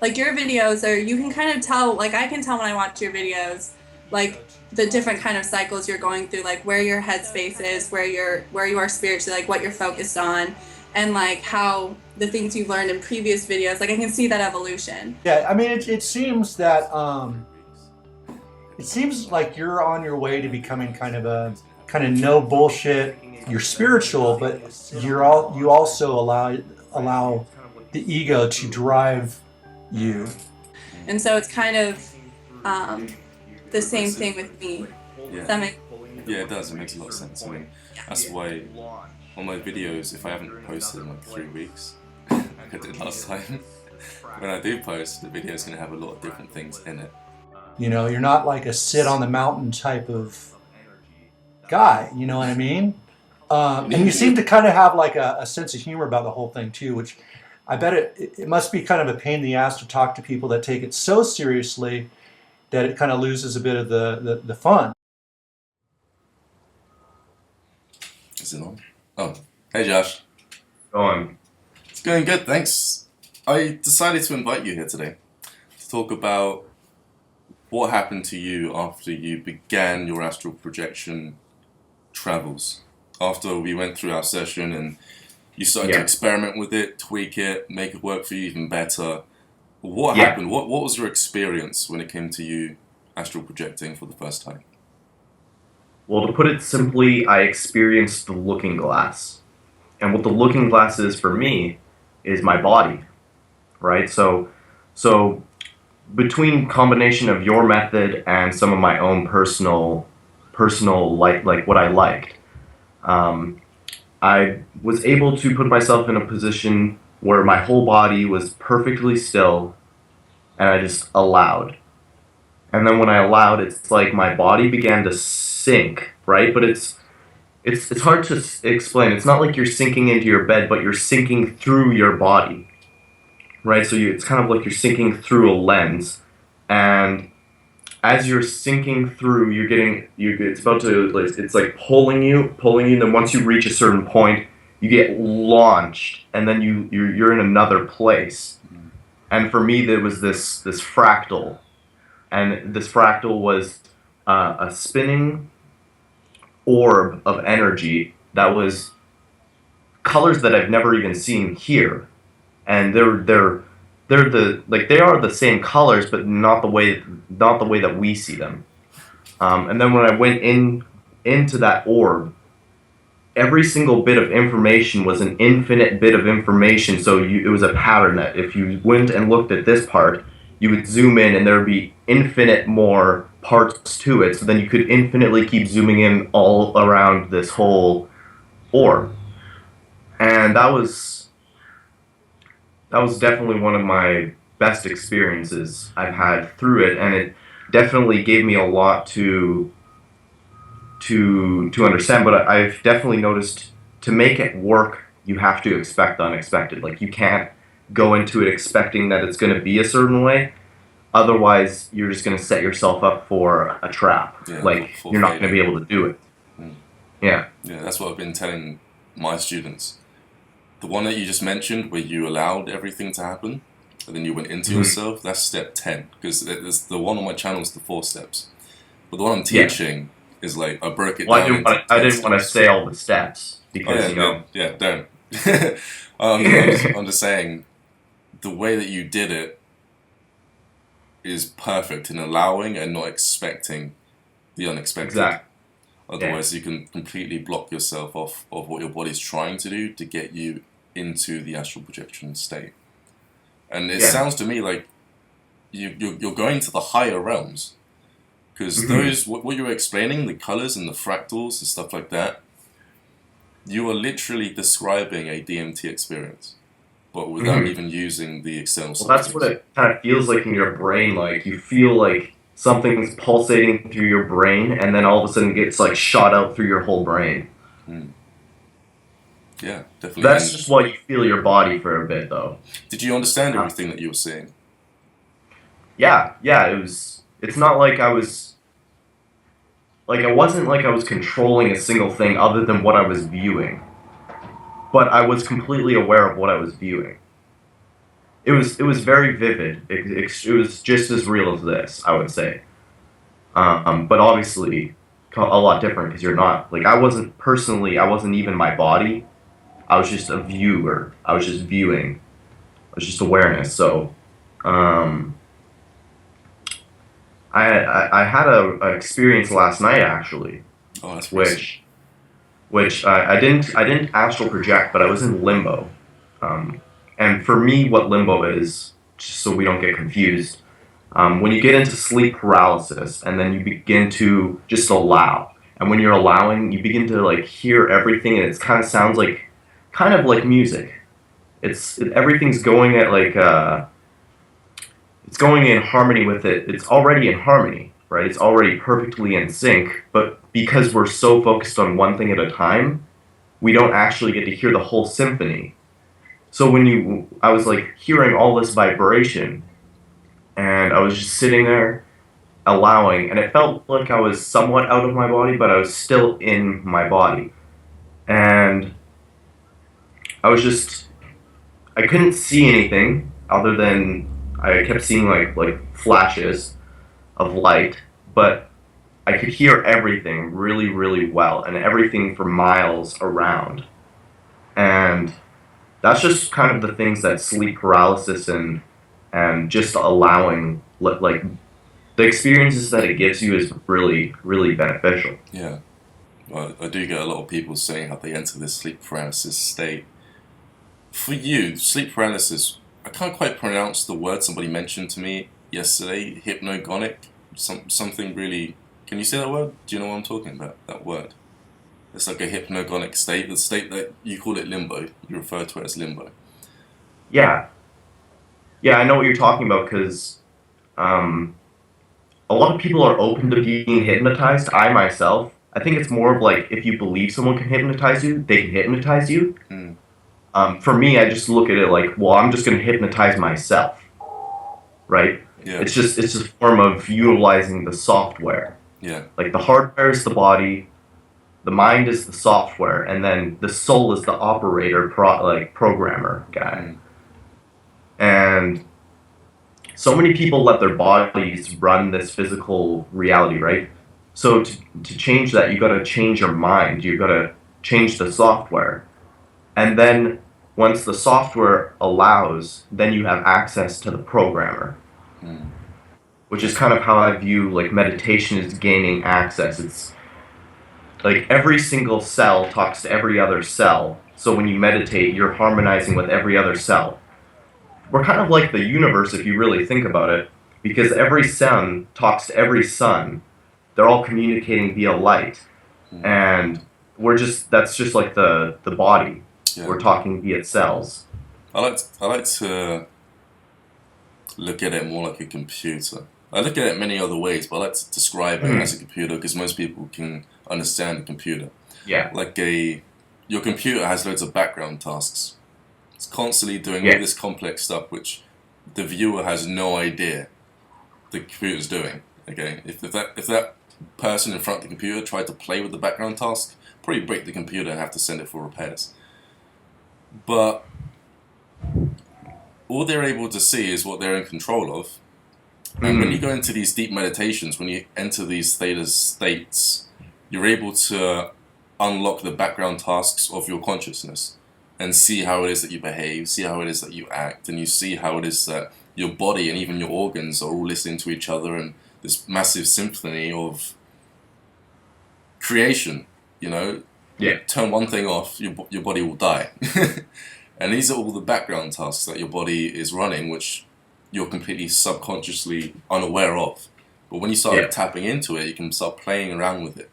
like your videos are, you can kind of tell, like I can tell when I watch your videos, like the different kind of cycles you're going through, like where your headspace is, where you are spiritually, like what you're focused on, and like how the things you've learned in previous videos, like I can see that evolution. Yeah, I mean, it seems that it seems like you're on your way to becoming kind of no bullshit. You're spiritual, but you also allow the ego to drive you. And so it's kind of um, the same Progressive. thing with me. Does Yeah. that make Yeah, it does. It makes a lot of sense. I mean, that's why on my videos, if I haven't posted in like 3 weeks, like I did last time, when I do post, the video is going to have a lot of different things in it. You know, you're not like a sit on the mountain type of guy. You know what I mean? And you seem to kind of have like a sense of humor about the whole thing too, which I bet it must be kind of a pain in the ass to talk to people that take it so seriously that it kind of loses a bit of the fun. Is it on? Oh, hey Josh. Going. It's going good, thanks. I decided to invite you here today to talk about what happened to you after you began your astral projection travels. After we went through our session and you started to experiment with it, tweak it, make it work for you even better. What happened? What was your experience when it came to you astral projecting for the first time? Well, to put it simply, I experienced the looking glass. And what the looking glass is for me is my body, right? So between combination of your method and some of my own personal like what I liked, I was able to put myself in a position where my whole body was perfectly still and I just allowed. And then when I allowed, it's like my body began to sink, right? But it's hard to explain. It's not like you're sinking into your bed, but you're sinking through your body, right? So it's kind of like you're sinking through a lens, and as you're sinking through, it's about to, like, it's like pulling you. And then once you reach a certain point, you get launched, and then you're in another place. And for me, there was this fractal. And this fractal was a spinning orb of energy that was colors that I've never even seen here, and they are the same colors, but not the way that we see them. And then when I went into that orb, every single bit of information was an infinite bit of information. So it was a pattern that if you went and looked at this part, you would zoom in and there would be infinite more parts to it. So then you could infinitely keep zooming in all around this whole orb. And that was definitely one of my best experiences I've had through it, and it definitely gave me a lot to understand. But I've definitely noticed, to make it work, you have to expect the unexpected. Like, you can't go into it expecting that it's going to be a certain way. Otherwise, you're just going to set yourself up for a trap. Yeah, like, for you're not going to be failing. able to do it. Mm. Yeah. Yeah, that's what I've been telling my students. The one that you just mentioned, where you allowed everything to happen, and then you went into yourself, that's step 10. Because the one on my channel is the 4 steps. But the one I'm teaching is like, I broke it Well, down into I 10 didn't want to steps. say all the steps because, Oh, you know. yeah, don't. I'm just saying, the way that you did it is perfect in allowing and not expecting the unexpected. Exactly. Otherwise, you can completely block yourself off of what your body's trying to do to get you into the astral projection state. And it sounds to me like you're going to the higher realms. Because what you were explaining, the colors and the fractals and stuff like that, you are literally describing a DMT experience, but without even using the external Well, that's what it kind of feels like in your brain. Like, you feel like something's pulsating through your brain, and then all of a sudden it gets like shot out through your whole brain. Yeah, definitely. That's just why you feel your body for a bit, though. Did you understand everything that you were saying? Yeah. It's not like I was. Like, it wasn't like I was controlling a single thing other than what I was viewing. But I was completely aware of what I was viewing. it was very vivid. It was just as real as this, I would say. But obviously a lot different because you're not like I wasn't even my body. I was just a viewer. I was just viewing. It was just awareness. So, um, I had a experience last night actually, Oh, that's recent. which I didn't astral project, but I was in limbo. Um, and for me, what limbo is, just so we don't get confused, when you get into sleep paralysis and then you begin to just allow, and when you're allowing, you begin to like hear everything, and it kind of like music. Everything's going at like it's going in harmony with it. It's already in harmony, right? It's already perfectly in sync. But because we're so focused on one thing at a time, we don't actually get to hear the whole symphony. So I was like hearing all this vibration, and I was just sitting there allowing, and it felt like I was somewhat out of my body, but I was still in my body. And I couldn't see anything other than I kept seeing like flashes of light, but I could hear everything really, really well, and everything for miles around. And that's just kind of the things that sleep paralysis and just allowing like the experiences that it gives you is really, really beneficial. Yeah. Well, I do get a lot of people saying how they enter this sleep paralysis state. For you, sleep paralysis, I can't quite pronounce the word somebody mentioned to me yesterday, hypnogonic, something really... Can you say that word? Do you know what I'm talking about, that word? It's like a hypnogonic state, the state that you call it limbo. You refer to it as limbo. Yeah, yeah, I know what you're talking about because um, a lot of people are open to being hypnotized. I myself, I think it's more of like if you believe someone can hypnotize you, they can hypnotize you. Mm. For me, I just look at it like, well, I'm just going to hypnotize myself, right? Yeah. It's just a form of utilizing the software. Yeah. Like the hardware is the body, the mind is the software, and then the soul is the operator, programmer guy. Mm. And so many people let their bodies run this physical reality, right? So to change that, you got to change your mind. You got to change the software. And then once the software allows, then you have access to the programmer, Mm. which is kind of how I view like meditation is gaining access. It's like every single cell talks to every other cell. So when you meditate, you're harmonizing with every other cell. We're kind of like the universe if you really think about it, because every sun talks to every sun. They're all communicating via light. Mm. And that's just like the body. Yeah. We're talking via cells. I like to look at it more like a computer. I look at it many other ways, but I like to describe it as a computer because most people can understand a computer. Yeah. Like your computer has loads of background tasks. It's constantly doing Yeah. all this complex stuff which the viewer has no idea the computer's doing. Okay, if that person in front of the computer tried to play with the background task, probably break the computer and have to send it for repairs. But all they're able to see is what they're in control of. And when you go into these deep meditations, when you enter these theta states, you're able to unlock the background tasks of your consciousness and see how it is that you behave, see how it is that you act, and you see how it is that your body and even your organs are all listening to each other and this massive symphony of creation, you know? Yeah. Turn one thing off, your body will die. And these are all the background tasks that your body is running, which you're completely subconsciously unaware of. But when you start tapping into it, you can start playing around with it.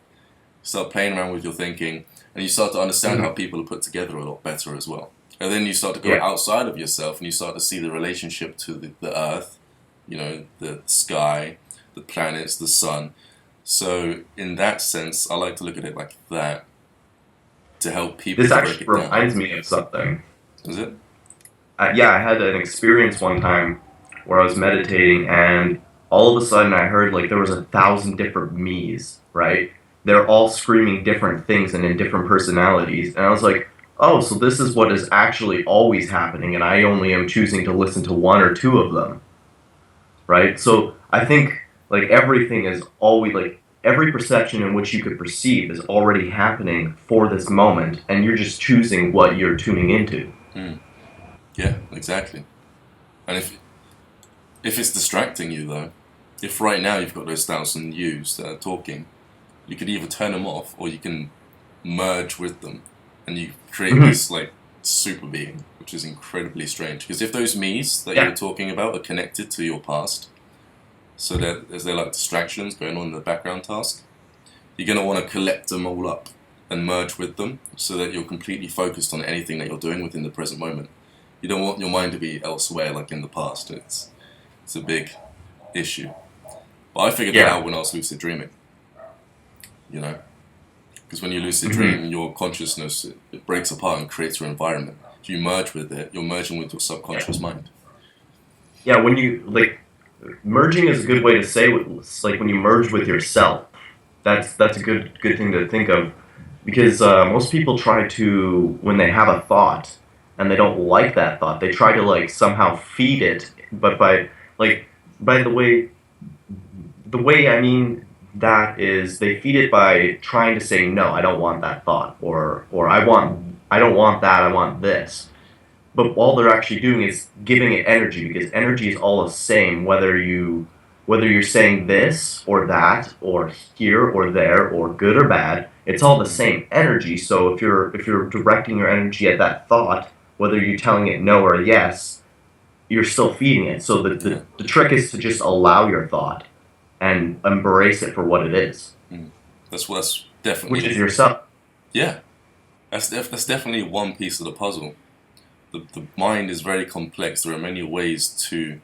Start playing around with your thinking, and you start to understand how people are put together a lot better as well. And then you start to go outside of yourself, and you start to see the relationship to the earth, you know, the sky, the planets, the sun. So in that sense, I like to look at it like that to help people This break actually it down. reminds me of something. Is it? Yeah, I had an experience one time where I was meditating, and all of a sudden I heard like there was 1,000 different me's, right? They're all screaming different things and in different personalities, and I was like, oh, so this is what is actually always happening, and I only am choosing to listen to one or two of them, right? So I think like everything is always like every perception in which you could perceive is already happening for this moment, and you're just choosing what you're tuning into. Yeah, exactly. And if it's distracting you though, if right now you've got those 1,000 yous that are talking, you could either turn them off or you can merge with them, and you create this like super being, which is incredibly strange. Because if those me's that you're talking about are connected to your past, so that as they're like distractions going on in the background task, you're going to want to collect them all up and merge with them so that you're completely focused on anything that you're doing within the present moment. You don't want your mind to be elsewhere like in the past. It's a big issue. But I figured that out when I was lucid dreaming. You know? Because when you lucid dream, your consciousness, it breaks apart and creates your environment. If you merge with it, you're merging with your subconscious mind. Yeah, when you, like, merging is a good way to say it. It's like when you merge with yourself. That's a good thing to think of. Because most people try to, when they have a thought, and they don't like that thought, they try to, like, somehow feed it. But by the way I mean that is they feed it by trying to say, no, I don't want that thought, or I don't want that, I want this. But all they're actually doing is giving it energy, because energy is all the same whether you're saying this or that or here or there or good or bad. It's all the same energy. So if you're directing your energy at that thought, whether you're telling it no or yes, you're still feeding it. So the trick is to just allow your thought and embrace it for what it is. That's definitely, which is yourself. Yeah, that's definitely one piece of the puzzle. The mind is very complex. There are many ways to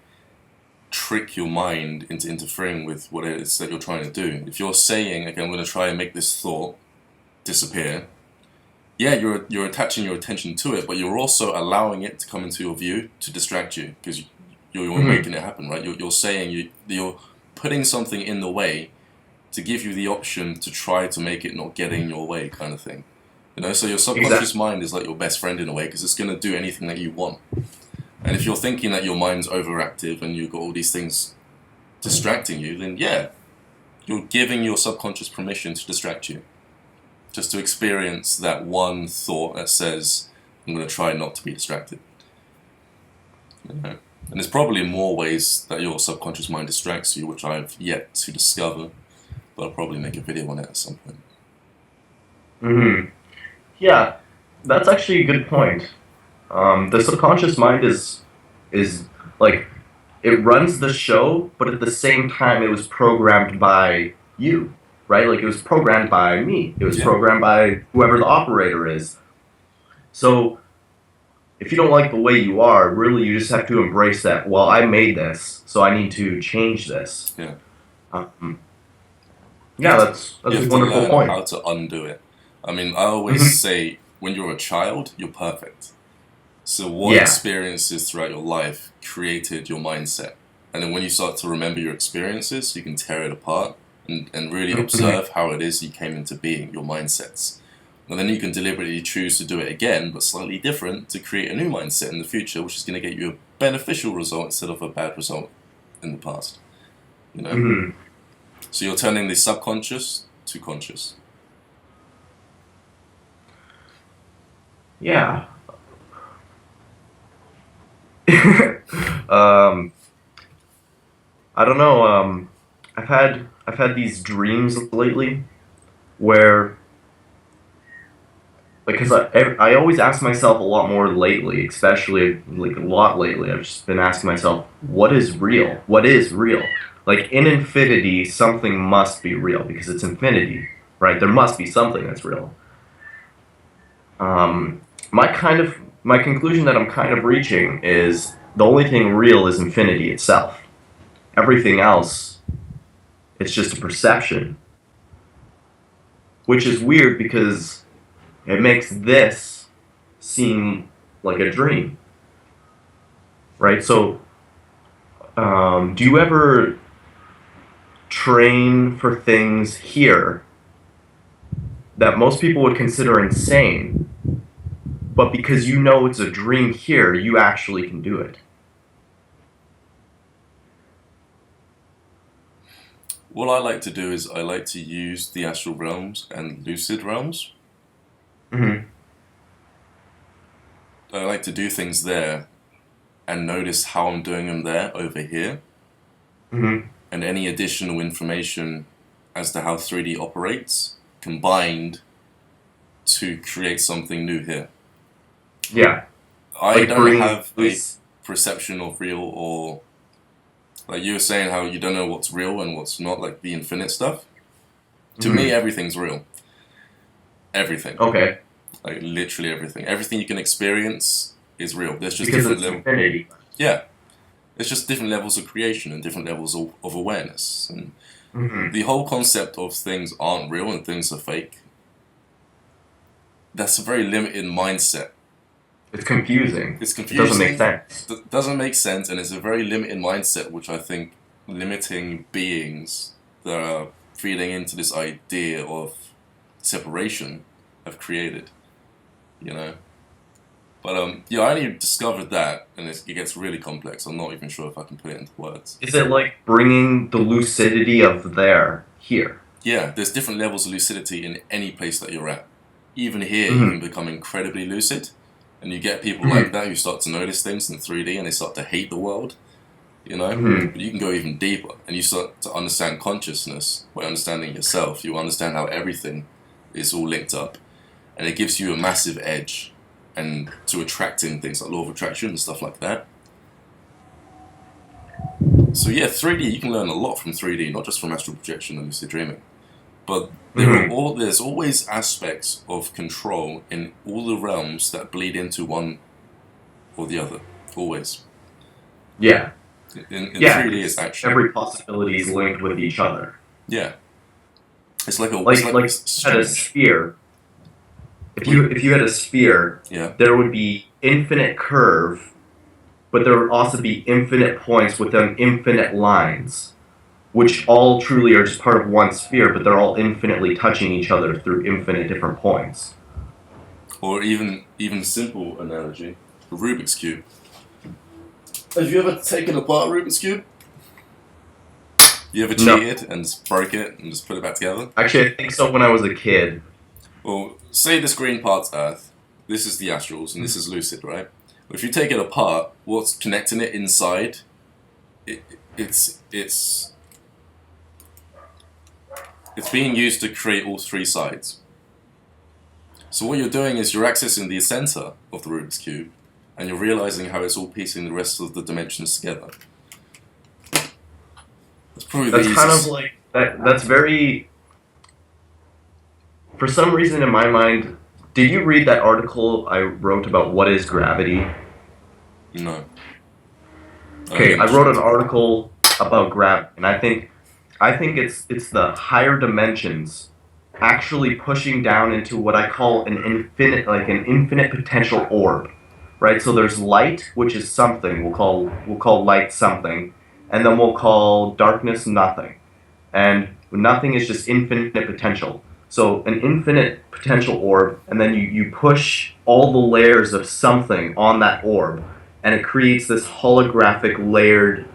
trick your mind into interfering with what it is that you're trying to do. If you're saying, okay, I'm going to try and make this thought disappear, yeah, you're attaching your attention to it, but you're also allowing it to come into your view to distract you, because you're making it happen, right? You're saying you're putting something in the way to give you the option to try to make it not get in your way, kind of thing. You know, so your subconscious mind is like your best friend in a way, because it's going to do anything that you want. And if you're thinking that your mind's overactive and you've got all these things distracting you, then yeah, you're giving your subconscious permission to distract you. Just to experience that one thought that says, I'm going to try not to be distracted. You know? And there's probably more ways that your subconscious mind distracts you, which I've yet to discover, but I'll probably make a video on it at some point. Yeah, that's actually a good point. The subconscious mind is like, it runs the show, but at the same time it was programmed by you, right? Like, it was programmed by me. It was programmed by whoever the operator is. So if you don't like the way you are, really you just have to embrace that, well, I made this, so I need to change this. Yeah. That's a wonderful point. How to undo it. I mean, I always say, when you're a child, you're perfect. So what experiences throughout your life created your mindset? And then when you start to remember your experiences, you can tear it apart and really observe how it is you came into being, your mindsets. And then you can deliberately choose to do it again, but slightly different, to create a new mindset in the future, which is going to get you a beneficial result instead of a bad result in the past. You know? So you're turning the subconscious to conscious. Yeah. I don't know. I've had these dreams lately where, because I always ask myself a lot more lately, especially like a lot lately. I've just been asking myself, what is real? What is real? Like, in infinity, something must be real because it's infinity, right? There must be something that's real. My conclusion that I'm kind of reaching is the only thing real is infinity itself. Everything else, it's just a perception. Which is weird because it makes this seem like a dream. Right? So, do you ever train for things here that most people would consider insane? but because you know it's a dream here, you actually can do it. What I like to do is I like to use the astral realms and lucid realms. Mm-hmm. I like to do things there and notice how I'm doing them there over here. Mm-hmm. And any additional information as to how 3D operates combined to create something new here. Yeah. I don't have a perception of real, or like you were saying how you don't know what's real and what's not, like the infinite stuff. To me, everything's real. Everything. Okay. Like literally everything. Everything you can experience is real. There's just Because different it's levels. infinity. Yeah. It's just different levels of creation and different levels of awareness. And the whole concept of things aren't real and things are fake, that's a very limited mindset. It's confusing. It's confusing. It doesn't make sense. Doesn't make sense, and it's a very limited mindset, which I think limiting beings that are feeding into this idea of separation have created. You know? But yeah, I only discovered that, and it gets really complex. I'm not even sure if I can put it into words. Is it like bringing the lucidity of there here? Yeah, there's different levels of lucidity in any place that you're at. Even here, you can become incredibly lucid, and you get people like that who start to notice things in 3D, and they start to hate the world. You know, but you can go even deeper, and you start to understand consciousness by understanding yourself. You understand how everything is all linked up, and it gives you a massive edge. And to attracting things like law of attraction and stuff like that. So yeah, 3D, you can learn a lot from 3D, not just from astral projection and lucid dreaming. But there's always aspects of control in all the realms that bleed into one or the other. Always. Yeah. In 3D, it's actually... every possibility is linked with each other. Yeah. It's like a... Like had a sphere. If you had a sphere, there would be infinite curve, but there would also be infinite points within infinite lines, which all truly are just part of one sphere, but they're all infinitely touching each other through infinite different points. Or even simple analogy, a Rubik's Cube. Have you ever taken apart a Rubik's Cube? You ever cheated and just broke it and just put it back together? Actually, I think so when I was a kid. Well, say this green part's Earth, this is the astrals, and this is lucid, right? Well, if you take it apart, what's connecting it inside, it's being used to create all three sides. So what you're doing is you're accessing the center of the Rubik's Cube, and you're realizing how it's all piecing the rest of the dimensions together. That's probably the easiest. Kind of like that's very... For some reason in my mind, did you read that article I wrote about what is gravity? No. Okay, I wrote an article about gravity, and I think it's the higher dimensions actually pushing down into what I call an infinite potential orb, right? So there's light, which is something. We'll call light something, and then we'll call darkness nothing, and nothing is just infinite potential. So an infinite potential orb, and then you push all the layers of something on that orb, and it creates this holographic layered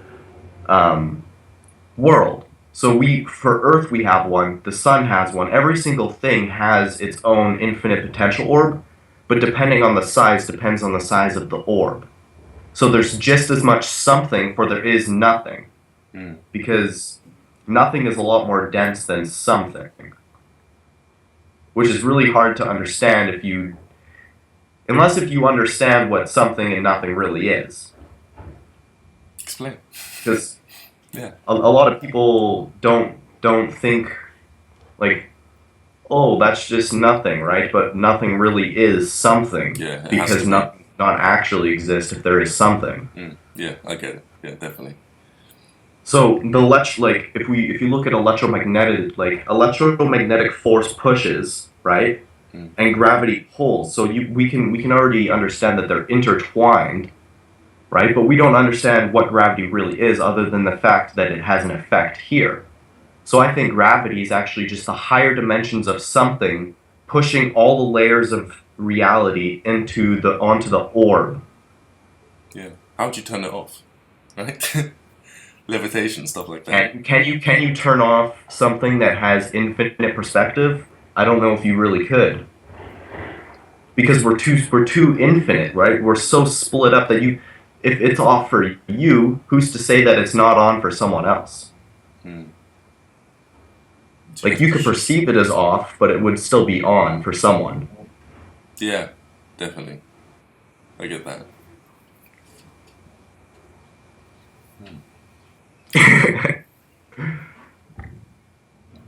world. So for Earth we have one, the Sun has one, every single thing has its own infinite potential orb, but depending on the size, depends on the size of the orb. So there's just as much something for there is nothing, because nothing is a lot more dense than something. Which is really hard to understand unless you understand what something and nothing really is. Explain. Because a lot of people don't think like, oh, that's just nothing, right? But nothing really is something. Yeah. Because nothing not actually exist if there is something. Yeah, I get it. Yeah, definitely. So if you look at electromagnetic force pushes, right, and gravity pulls. So we can already understand that they're intertwined, right? But we don't understand what gravity really is, other than the fact that it has an effect here. So I think gravity is actually just the higher dimensions of something pushing all the layers of reality onto the orb. Yeah. How would you turn it off? Right? Levitation, stuff like that. And can you turn off something that has infinite perspective? I don't know if you really could. Because we're too infinite, right? We're so split up that if it's off for you, who's to say that it's not on for someone else? Like, you could perceive it as off, but it would still be on for someone. Yeah, definitely. I get that.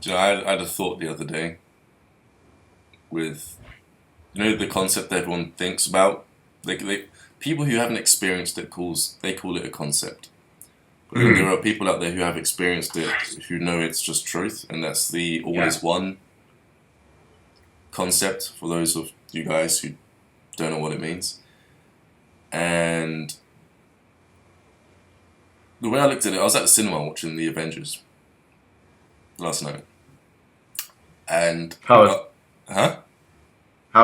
Do you know, I had a thought the other day with, the concept that everyone thinks about? People who haven't experienced it, they call it a concept. But then there are people out there who have experienced it, who know it's just truth, and that's the always one concept for those of you guys who don't know what it means. And the way I looked at it, I was at the cinema watching The Avengers last night. And How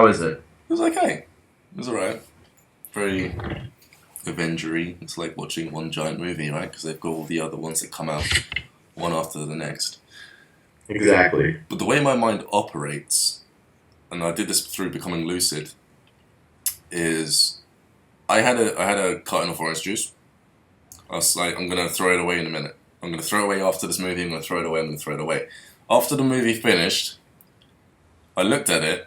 is it? It was okay. It was alright. Very Avengery. It's like watching one giant movie, right? Because they've got all the other ones that come out one after the next. Exactly. But the way my mind operates, and I did this through becoming lucid, is I had a carton of orange juice. I was like, I'm going to throw it away in a minute. I'm going to throw it away after this movie. I'm going to throw it away. I'm going to throw it away. After the movie finished, I looked at it,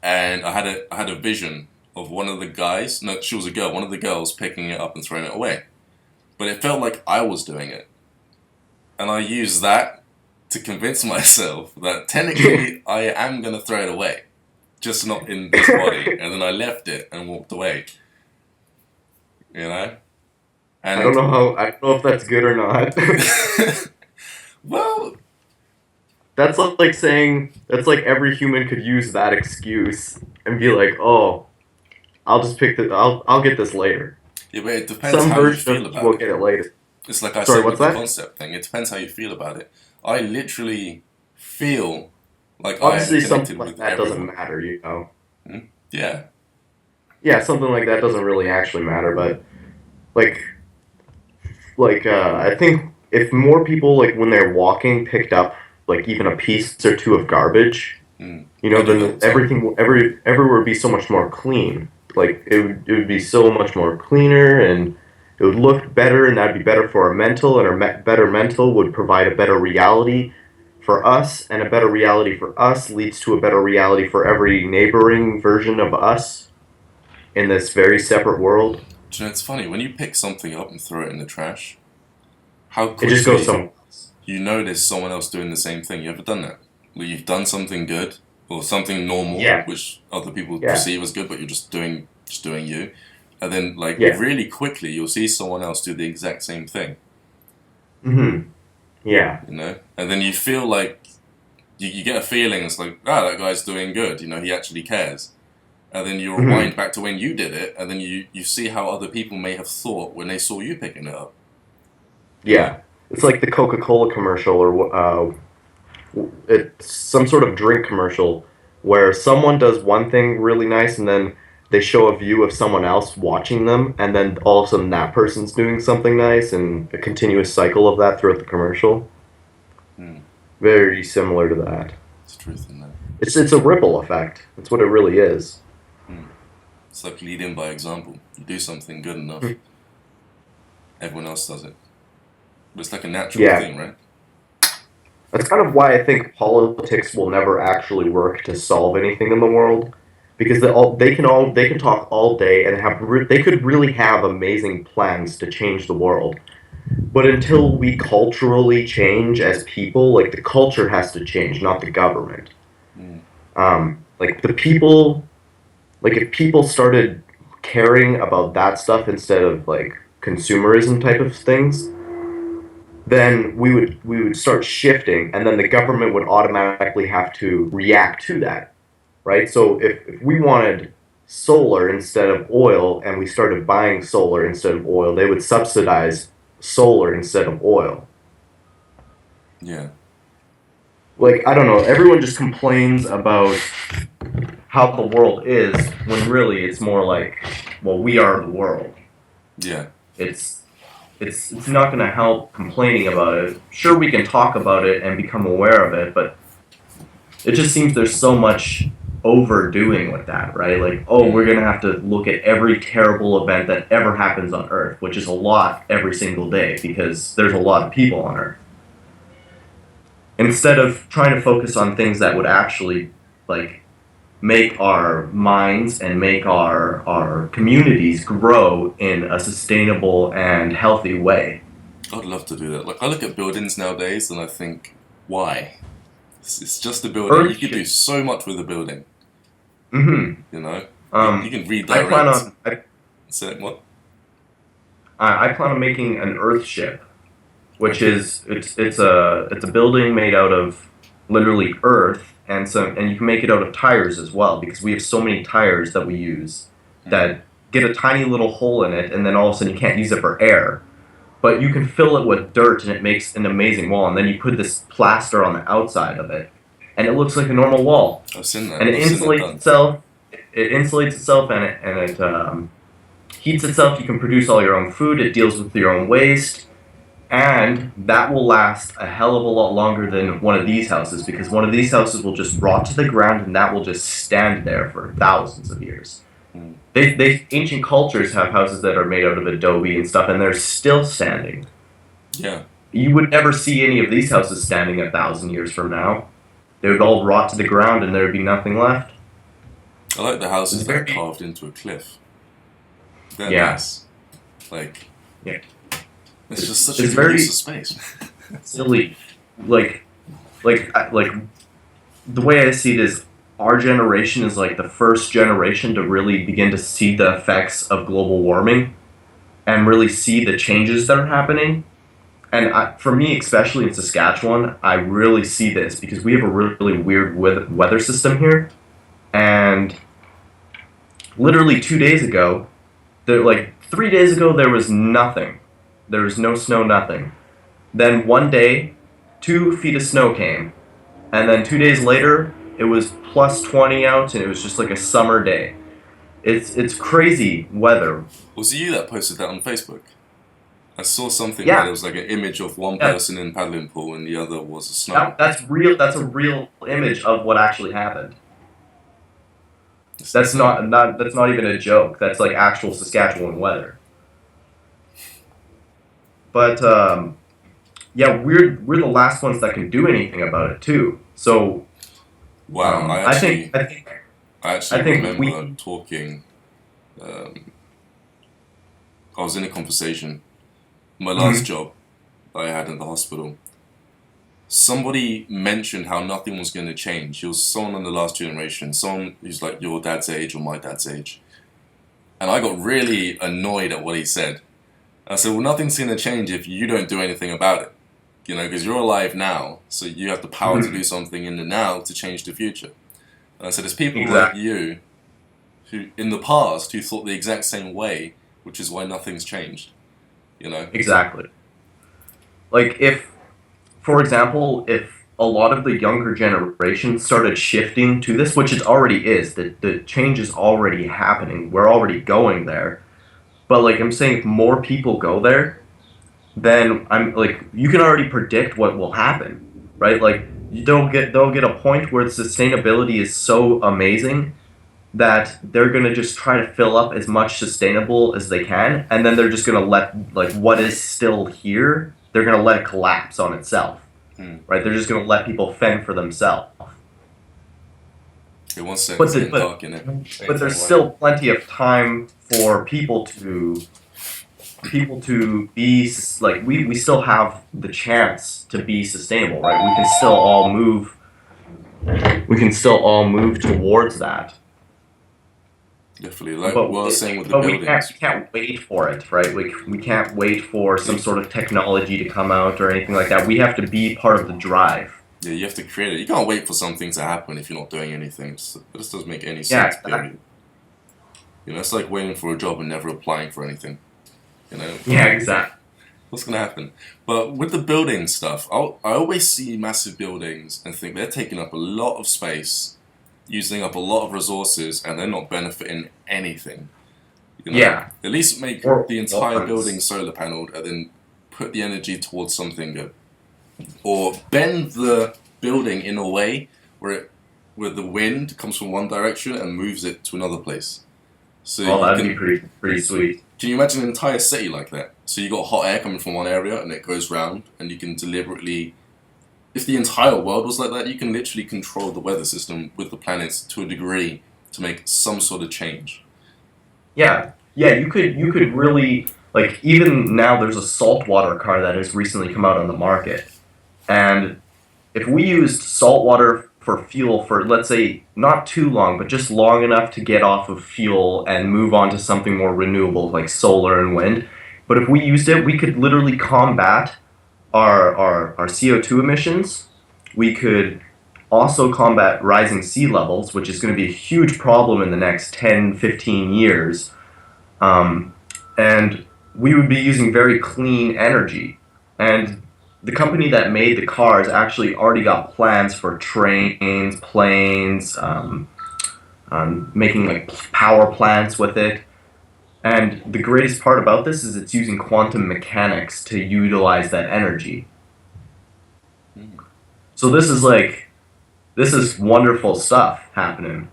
and I had a vision of one of the guys. No, she was a girl. One of the girls picking it up and throwing it away. But it felt like I was doing it, and I used that to convince myself that technically I am going to throw it away, just not in this body. And then I left it and walked away. You know. And I don't know if that's good or not. Well, that's like every human could use that excuse and be like, oh, I'll get this later. Yeah, but it depends how you feel about it. We'll get it later. It's like I said with the concept thing. It depends how you feel about it. I literally feel like obviously I am connected something like with that everyone. doesn't matter, you know. Yeah. Yeah, something like that doesn't really actually matter, but I think if more people, like, when they're walking, picked up like even a piece or two of garbage, then everywhere would be so much more clean. Like, it would be so much more cleaner, and it would look better, and that'd be better for our mental, and our better mental would provide a better reality for us, and a better reality for us leads to a better reality for every neighboring version of us in this very separate world. Do you know, it's funny, when you pick something up and throw it in the trash, how quickly it just goes somewhere else. You know there's someone else doing the same thing. You ever done that? Like, you've done something good or something normal, which other people perceive as good, but you're just doing you. And then, really quickly, you'll see someone else do the exact same thing. Mm-hmm. Yeah. You know? And then you feel like, you get a feeling, it's like, that guy's doing good. You know, he actually cares. And then you rewind back to when you did it, and then you see how other people may have thought when they saw you picking it up. Yeah. It's like the Coca Cola commercial, or it's some sort of drink commercial where someone does one thing really nice, and then they show a view of someone else watching them, and then all of a sudden that person's doing something nice, and a continuous cycle of that throughout the commercial. Very similar to that. There's truth in that. It's a ripple effect. That's what it really is. It's like leading by example. You do something good enough, everyone else does it. But it's like a natural thing, right? That's kind of why I think politics will never actually work to solve anything in the world, because they can talk all day and they could really have amazing plans to change the world, but until we culturally change as people, like, the culture has to change, not the government. Like, the people, like, if people started caring about that stuff instead of, like, consumerism type of things, then we would start shifting, and then the government would automatically have to react to that, right? So if we wanted solar instead of oil, and we started buying solar instead of oil, they would subsidize solar instead of oil. Yeah. Like, I don't know, everyone just complains about how the world is, when really it's more like, well, we are the world. Yeah. It's not going to help complaining about it. Sure, we can talk about it and become aware of it, but it just seems there's so much overdoing with that, right? Like, oh, we're going to have to look at every terrible event that ever happens on Earth, which is a lot every single day because there's a lot of people on Earth. Instead of trying to focus on things that would actually, like, make our minds and make our communities grow in a sustainable and healthy way. I'd love to do that. Like, I look at buildings nowadays and I think, why? It's just a building. Earthship. You can do so much with a building. Mm-hmm. You know? You can I redirect. plan on... Say what? I plan on making an Earthship, which is it's a building made out of literally earth, and you can make it out of tires as well, because we have so many tires that we use that get a tiny little hole in it, and then all of a sudden you can't use it for air. But you can fill it with dirt, and it makes an amazing wall, and then you put this plaster on the outside of it, and it looks like a normal wall. I've seen that. And it insulates itself. It insulates itself, and it heats itself. You can produce all your own food. It deals with your own waste. And that will last a hell of a lot longer than one of these houses, because one of these houses will just rot to the ground, and that will just stand there for thousands of years. Ancient cultures have houses that are made out of adobe and stuff, and they're still standing. Yeah. You would never see any of these houses standing 1,000 years from now. They would all rot to the ground, and there would be nothing left. I like the houses that are carved into a cliff. They're nice. Like, yeah. It's just such a good use of space. Silly. Like, the way I see it is, our generation is like the first generation to really begin to see the effects of global warming and really see the changes that are happening. And for me, especially in Saskatchewan, I really see this because we have a really weird weather system here. And literally 2 days ago, 3 days ago, there was nothing. There was no snow, nothing. Then one day, 2 feet of snow came. And then 2 days later, it was plus 20 out, and it was just like a summer day. It's crazy weather. Was it you that posted that on Facebook? I saw something Yeah. where there was like an image of one person in paddling pool and the other was a snow. That's real. That's a real image of what actually happened. That's not even a joke. That's like actual Saskatchewan weather. But yeah, we're the last ones that can do anything about it too. So wow, I think remember talking. I was in a conversation. My last job that I had in the hospital. Somebody mentioned how nothing was going to change. It was someone on the last generation, someone who's like your dad's age or my dad's age. And I got really annoyed at what he said. I said, well, nothing's going to change if you don't do anything about it. You know, because you're alive now, so you have the power to do something in the now to change the future. And I said, there's people like you who, in the past, who thought the exact same way, which is why nothing's changed. You know? Exactly. Like for example, if a lot of the younger generation started shifting to this, which it already is, the change is already happening. We're already going there. But like I'm saying, if more people go there, then I'm like, you can already predict what will happen, right? Like they'll get a point where the sustainability is so amazing that they're gonna just try to fill up as much sustainable as they can, and then they're just gonna let like what is still here, they're gonna let it collapse on itself, right? They're just gonna let people fend for themselves. It wants to dark in it. But there's still plenty of time for people to be like we still have the chance to be sustainable, right? We can still all move towards that. Definitely, like what I was saying with the buildings. We can't wait for it, right? We can't wait for some sort of technology to come out or anything like that. We have to be part of the drive. Yeah, you have to create it. You can't wait for something to happen if you're not doing anything. So this doesn't make any sense, period. You know, it's like waiting for a job and never applying for anything. You know? Yeah, exactly. What's going to happen? But with the building stuff, I always see massive buildings and think they're taking up a lot of space using up a lot of resources and they're not benefiting anything. Yeah. At least make the entire building solar paneled and then put the energy towards something good. Or bend the building in a way where the wind comes from one direction and moves it to another place. So that'd be pretty sweet. Can you imagine an entire city like that? So you got hot air coming from one area and it goes round, and you can deliberately, if the entire world was like that, you can literally control the weather system with the planets to a degree to make some sort of change. Yeah, you could really, like, even now there's a saltwater car that has recently come out on the market. And if we used saltwater for fuel for, let's say, not too long, but just long enough to get off of fuel and move on to something more renewable like solar and wind, but if we used it, we could literally combat our CO2 emissions. We could also combat rising sea levels, which is going to be a huge problem in the next 10, 15 years. And we would be using very clean energy. And the company that made the cars actually already got plans for trains, planes, making like power plants with it. And the greatest part about this is it's using quantum mechanics to utilize that energy. So this is wonderful stuff happening.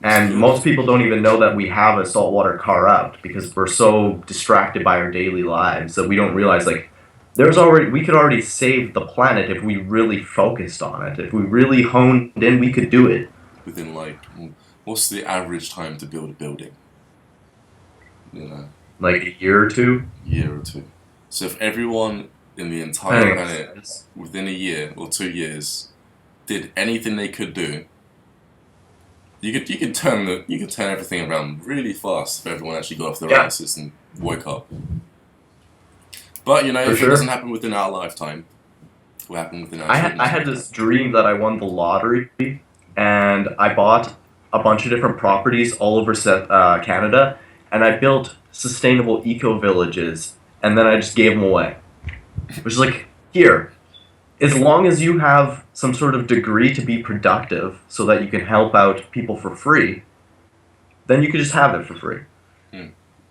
And most people don't even know that we have a saltwater car out because we're so distracted by our daily lives that we don't realize, like, we could already save the planet if we really focused on it. If we really honed in, we could do it. Within, like, what's the average time to build a building? Like a year or two? Year or two. So if everyone in the entire planet, within a year or 2 years, did anything they could do, you could turn everything around really fast if everyone actually got off their asses and woke up. But if it doesn't happen within our lifetime, it will happen within our I had this dream that I won the lottery, and I bought a bunch of different properties all over Canada, and I built sustainable eco-villages, and then I just gave them away. Which is like, here, as long as you have some sort of degree to be productive so that you can help out people for free, then you could just have it for free.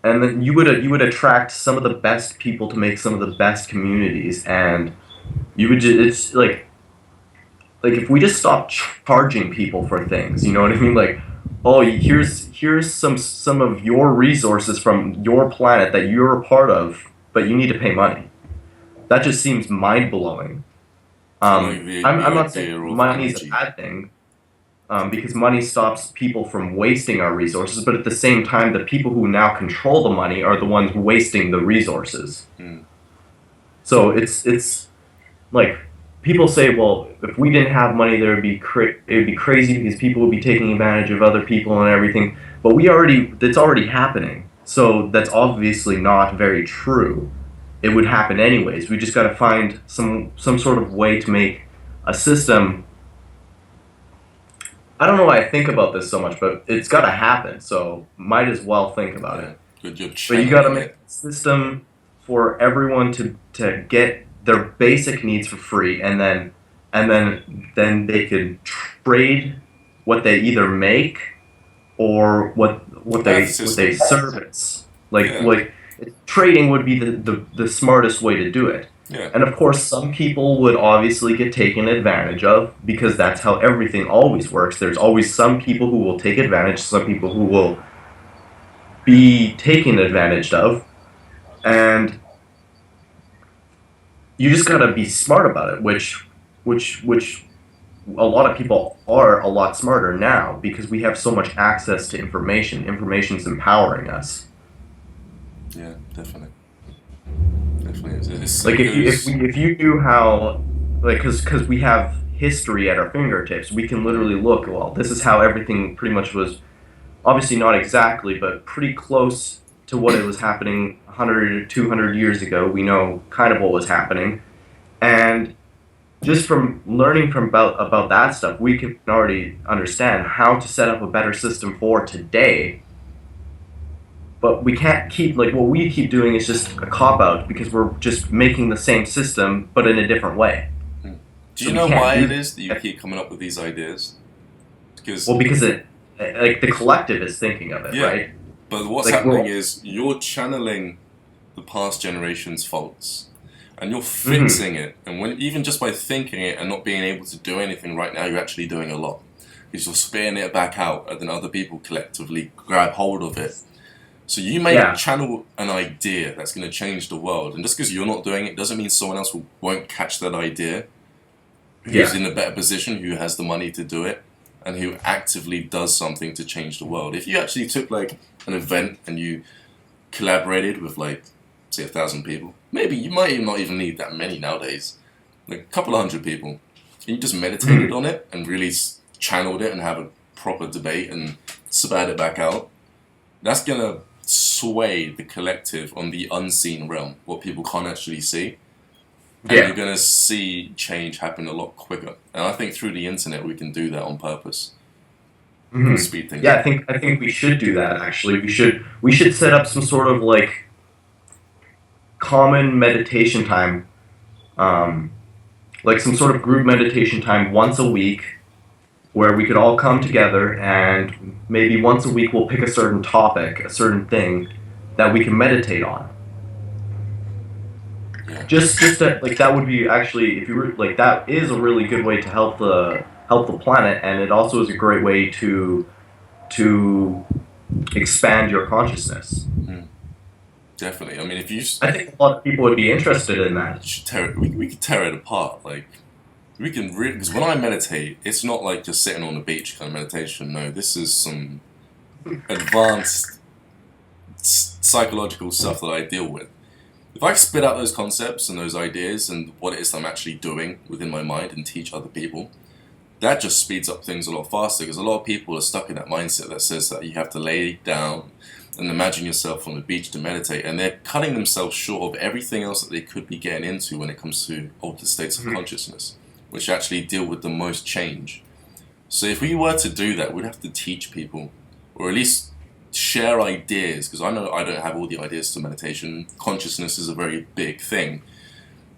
And then you would attract some of the best people to make some of the best communities, and you would it's like if we just stop charging people for things, you know what I mean? Like, oh, here's some of your resources from your planet that you're a part of, but you need to pay money. That just seems mind blowing. I'm not saying money is a bad thing. Because money stops people from wasting our resources, but at the same time, the people who now control the money are the ones wasting the resources. So it's like, people say, well, if we didn't have money, it would be crazy because people would be taking advantage of other people and everything. But it's already happening. So that's obviously not very true. It would happen anyways. We just got to find some sort of way to make a system. I don't know why I think about this so much, but it's got to happen, so might as well think about it. But you got to make a system for everyone to get their basic needs for free, and then they could trade what they either make or what they service. Like trading would be the smartest way to do it. Yeah. And of course, some people would obviously get taken advantage of because that's how everything always works. There's always some people who will take advantage, some people who will be taken advantage of, and you just gotta be smart about it, which a lot of people are a lot smarter now because we have so much access to information. Information's empowering us. Yeah, definitely. It's like if you knew how, like, because we have history at our fingertips, we can literally look, well, this is how everything pretty much was, obviously not exactly, but pretty close to what it was happening 100 or 200 years ago. We know kind of what was happening, and just from learning about that stuff, we can already understand how to set up a better system for today. But we can't keep, like, what we keep doing is just a cop-out because we're just making the same system, but in a different way. Do you know why it is that you keep coming up with these ideas? because it, like, the collective is thinking of it, right? But what's Like, happening is you're channeling the past generation's faults, and you're Mm-hmm. fixing it. And when even just by thinking it and not being able to do anything right now, you're actually doing a lot. Because you're spitting it back out, and then other people collectively grab hold of it. So you may channel an idea that's going to change the world, and just because you're not doing it doesn't mean someone else won't catch that idea, who's in a better position, who has the money to do it, and who actively does something to change the world. If you actually took like an event and you collaborated with like, say, 1,000 people, maybe you might not even need that many nowadays, like a couple of hundred people, and you just meditated on it and really channeled it and have a proper debate and spat it back out, that's going to sway the collective on the unseen realm, what people can't actually see. And you're going to see change happen a lot quicker. And I think through the internet we can do that on purpose. Speed things up. I think we should do that, actually. We should set up some sort of, like, common meditation time, like some sort of group meditation time once a week, where we could all come together, and maybe once a week we'll pick a certain topic, a certain thing that we can meditate on. Yeah. Just that, like, that would be actually, if you were, like, that is a really good way to help the planet, and it also is a great way to expand your consciousness. Definitely. I mean, if you, I think a lot of people would be interested in that. we could tear it apart. Like, we can really, because when I meditate, it's not like just sitting on the beach kind of meditation. No, this is some advanced psychological stuff that I deal with. If I spit out those concepts and those ideas and what it is I'm actually doing within my mind and teach other people, that just speeds up things a lot faster, because a lot of people are stuck in that mindset that says that you have to lay down and imagine yourself on the beach to meditate, and they're cutting themselves short of everything else that they could be getting into when it comes to altered states of consciousness, which actually deal with the most change. So if we were to do that, we'd have to teach people, or at least share ideas, because I know I don't have all the ideas to meditation. Consciousness is a very big thing.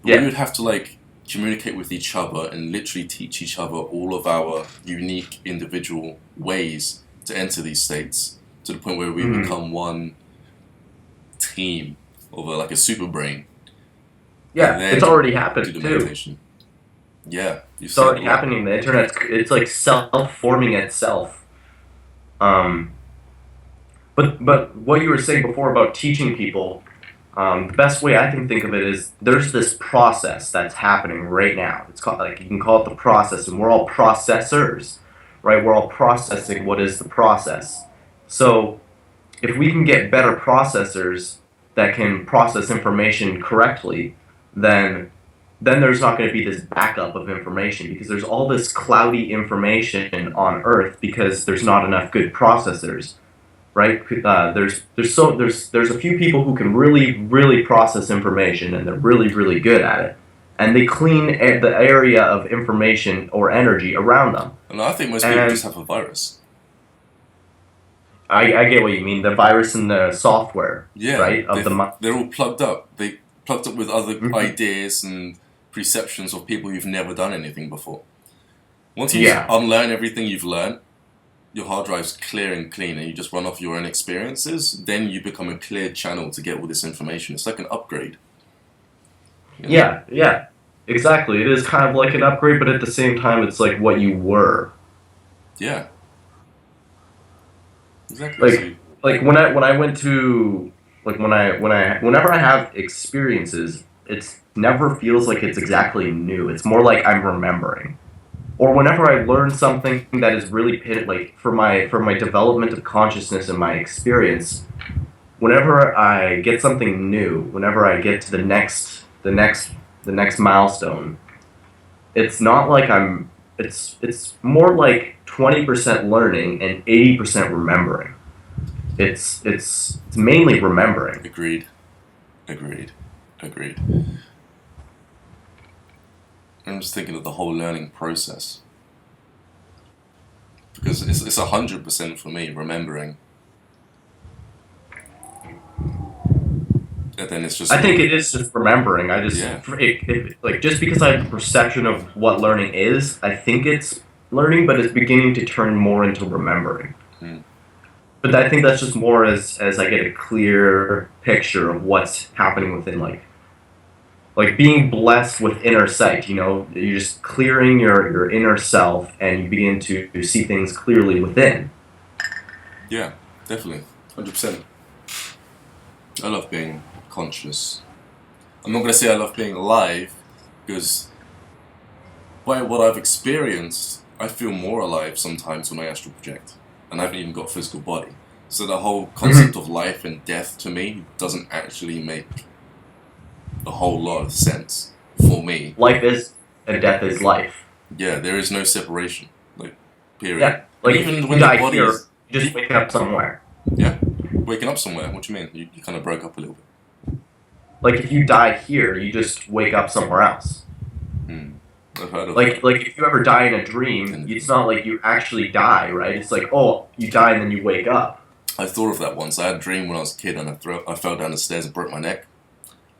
But we would have to, like, communicate with each other and literally teach each other all of our unique individual ways to enter these states, to the point where we become one team of like a super brain. Yeah, it's already happened do the too. meditation. Yeah, It's already happening. The internet, it's like self-forming itself. But what you were saying before about teaching people, the best way I can think of it is there's this process that's happening right now. It's called, like, you can call it the process, and we're all processors, right? We're all processing what is the process. So if we can get better processors that can process information correctly, then there's not going to be this backup of information, because there's all this cloudy information on Earth because there's not enough good processors, right? There's a few people who can really process information, and they're really good at it, and they clean the area of information or energy around them. And I think most people just have a virus. I get what you mean. The virus in the software, right? They're all plugged up. They plugged up with other ideas and perceptions of people who've never done anything before. Once you unlearn everything you've learned, your hard drive's clear and clean, and you just run off your own experiences, then you become a clear channel to get all this information. It's like an upgrade. You know? Yeah, exactly. It is kind of like an upgrade, but at the same time, it's like what you were. Yeah. Exactly. Like when I went to, like, whenever I have experiences, it never feels like it's exactly new. It's more like I'm remembering. Or whenever I learn something that is really like for my development of consciousness and my experience, whenever I get something new, whenever I get to the next milestone, it's not like it's more like 20% learning and 80% remembering. It's mainly remembering. Agreed. I'm just thinking of the whole learning process, because it's 100% for me remembering, and then it's just. I think it is just remembering. I just like, just because I have a perception of what learning is, I think it's learning, but it's beginning to turn more into remembering. Mm. But I think that's just more as I get a clear picture of what's happening within, like being blessed with inner sight. You're just clearing your inner self, and you begin to see things clearly within. Yeah, definitely, 100%. I love being conscious. I'm not going to say I love being alive, because by what I've experienced, I feel more alive sometimes when I astral project, and I haven't even got a physical body. So the whole concept of life and death to me doesn't actually make a whole lot of sense for me. Life is and death is life. Yeah, there is no separation, like, period. Yeah, like even if when you the die body here, is, you just wake up somewhere. yeah, waking up somewhere. What do you mean? You kind of broke up a little bit. Like if you die here, you just wake up somewhere else. I've heard of like if you ever die in a dream, it's not like you actually die, right? It's like, oh, you die and then you wake up. I thought of that once. I had a dream when I was a kid, and I fell down the stairs and broke my neck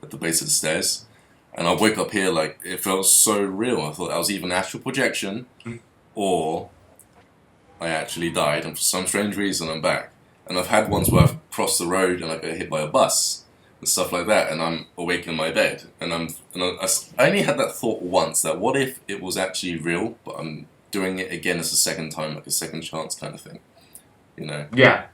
at the base of the stairs. And I wake up here, like, it felt so real. I thought that was either astral projection, or I actually died, and for some strange reason I'm back. And I've had ones where I've crossed the road and I get hit by a bus and stuff like that, and I'm awake in my bed. And I only had that thought once, that what if it was actually real, but I'm doing it again as a second time, like a second chance kind of thing, Yeah.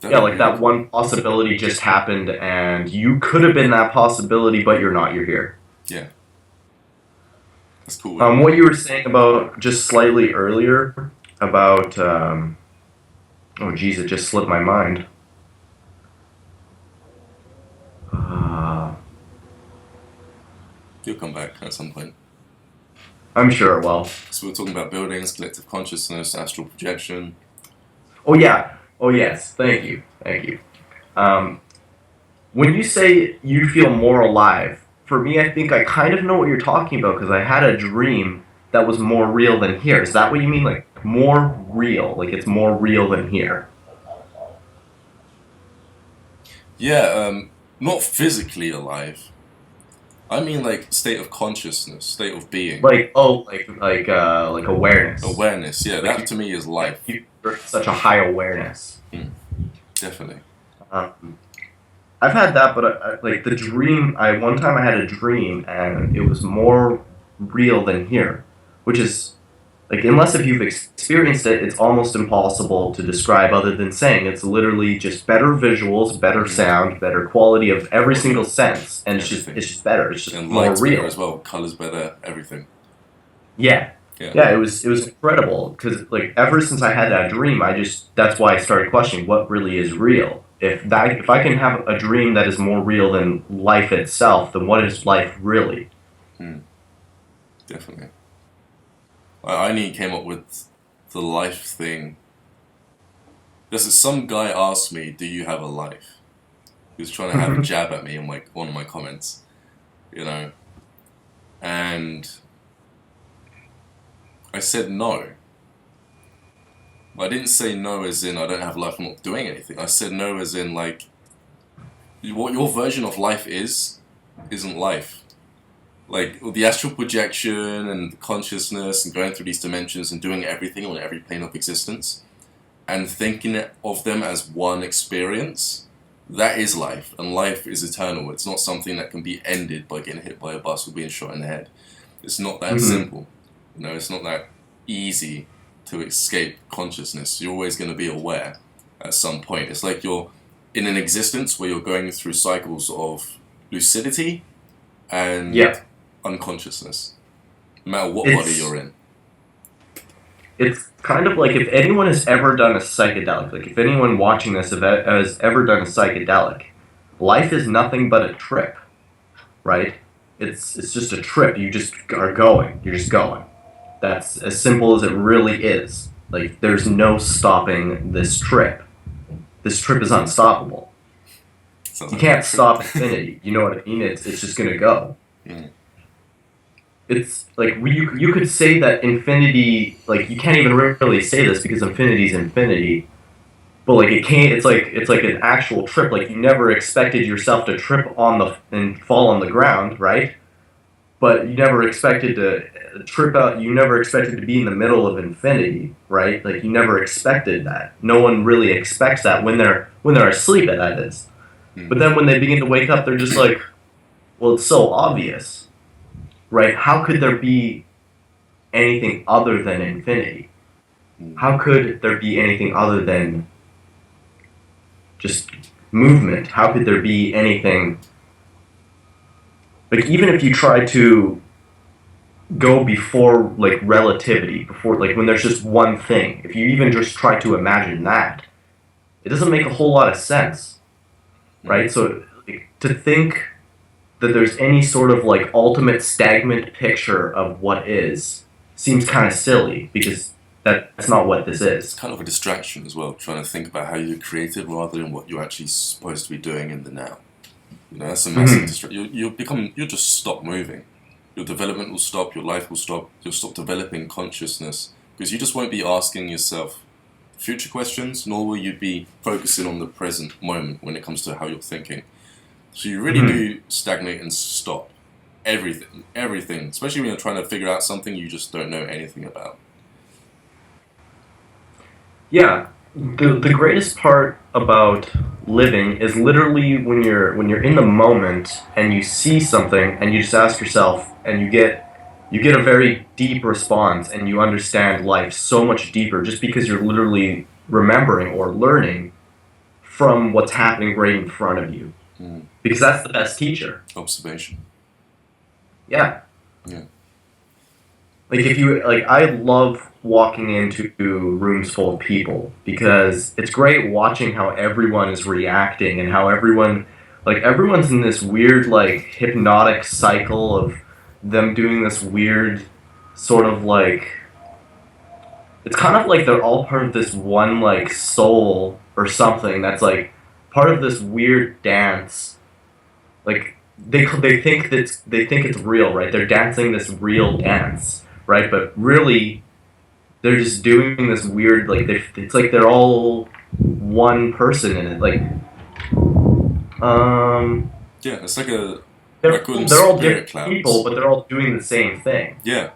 Yeah, like that one possibility just happened, and you could have been that possibility, but you're not. You're here. Yeah. That's cool. What you were saying about just slightly earlier about, oh geez, it just slipped my mind. You'll come back at some point. I'm sure it will. So we're talking about buildings, collective consciousness, astral projection. Oh yeah. Oh yes. Thank you. When you say you feel more alive, for me, I think I kind of know what you're talking about, because I had a dream that was more real than here. Is that what you mean? Like more real? Like it's more real than here? Yeah, not physically alive. I mean, like, state of consciousness, state of being. Like awareness. Awareness, yeah. That to me is life. You're such a high awareness. Definitely. I've had that, but like the dream. One time I had a dream, and it was more real than here, which is like, unless if you've experienced it, it's almost impossible to describe, other than saying it's literally just better visuals, better sound, better quality of every single sense, and it's just better. It's just and more light's real better as well. Colors better, everything. Yeah. It was incredible, because like ever since I had that dream, that's why I started questioning what really is real. If I can have a dream that is more real than life itself, then what is life really? Definitely. I only came up with the life thing. Because some guy asked me, "Do you have a life?" He was trying to have a jab at me in one of my comments, and I said no. I didn't say no as in I don't have life, I'm not doing anything. I said no as in, like, what your version of life isn't life. Like, the astral projection and consciousness and going through these dimensions and doing everything on every plane of existence and thinking of them as one experience, that is life. And life is eternal. It's not something that can be ended by getting hit by a bus or being shot in the head. It's not that simple. It's not that easy to escape consciousness. You're always going to be aware at some point. It's like you're in an existence where you're going through cycles of lucidity and unconsciousness, no matter what body you're in. It's kind of like, if anyone has ever done a psychedelic, like if anyone watching this has ever done a psychedelic, life is nothing but a trip, right? It's just a trip. You just are going. You're just going. That's as simple as it really is. Like, there's no stopping this trip. This trip is unstoppable. You can't stop infinity. You know what I mean? It's just gonna go. It's like, you could say that infinity, like, you can't even really say this because infinity is infinity, but like it's like an actual trip. Like, you never expected yourself to trip and fall on the ground, right? but you never expected to trip out. You never expected to be in the middle of infinity, right? Like you never expected that. No one really expects that when they're asleep. That is. But then when they begin to wake up, they're just like, well, it's so obvious, right? How could there be anything other than infinity? How could there be anything other than just movement? How could there be anything? Like, even if you try to go before, like, relativity, before, like, when there's just one thing, if you even just try to imagine that, it doesn't make a whole lot of sense, right? So, like, to think that there's any sort of, like, ultimate stagnant picture of what is seems kind of silly, because that's not what this is. It's kind of a distraction as well, trying to think about how you created rather than what you're actually supposed to be doing in the now. You know, that's a massive distraction. You'll just stop moving. Your development will stop, your life will stop, you'll stop developing consciousness, because you just won't be asking yourself future questions, nor will you be focusing on the present moment when it comes to how you're thinking. So you really do stagnate and stop everything, especially when you're trying to figure out something you just don't know anything about. Yeah, the greatest part about living is literally when you're in the moment and you see something and you just ask yourself and you get a very deep response and you understand life so much deeper just because you're literally remembering or learning from what's happening right in front of you. Because that's the best teacher. Observation. Yeah. Yeah. Like I love walking into rooms full of people because it's great watching how everyone is reacting and how everyone's in this weird like hypnotic cycle of them doing this weird sort of like, it's kind of like they're all part of this one like soul or something that's like part of this weird dance. Like they think it's real, right? They're dancing this real dance. Right, but really, they're just doing this weird, like, it's like they're all one person in it, like, yeah, it's like a, they're I call them all spirit different clouds. people, but they're all doing the same thing. Yeah,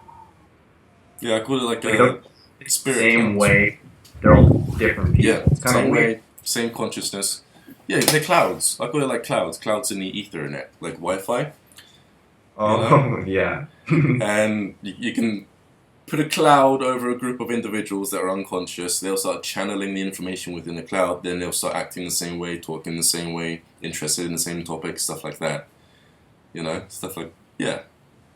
I call it like Like a spirit same clouds. way, they're all different people. Yeah, It's kind of same weird. way, same consciousness. Yeah, they're clouds. I call it like clouds in the Ethernet, like Wi-Fi. Oh, yeah. And you can put a cloud over a group of individuals that are unconscious. They'll start channeling the information within the cloud. Then they'll start acting the same way, talking the same way, interested in the same topics, stuff like that. You know, stuff like, yeah.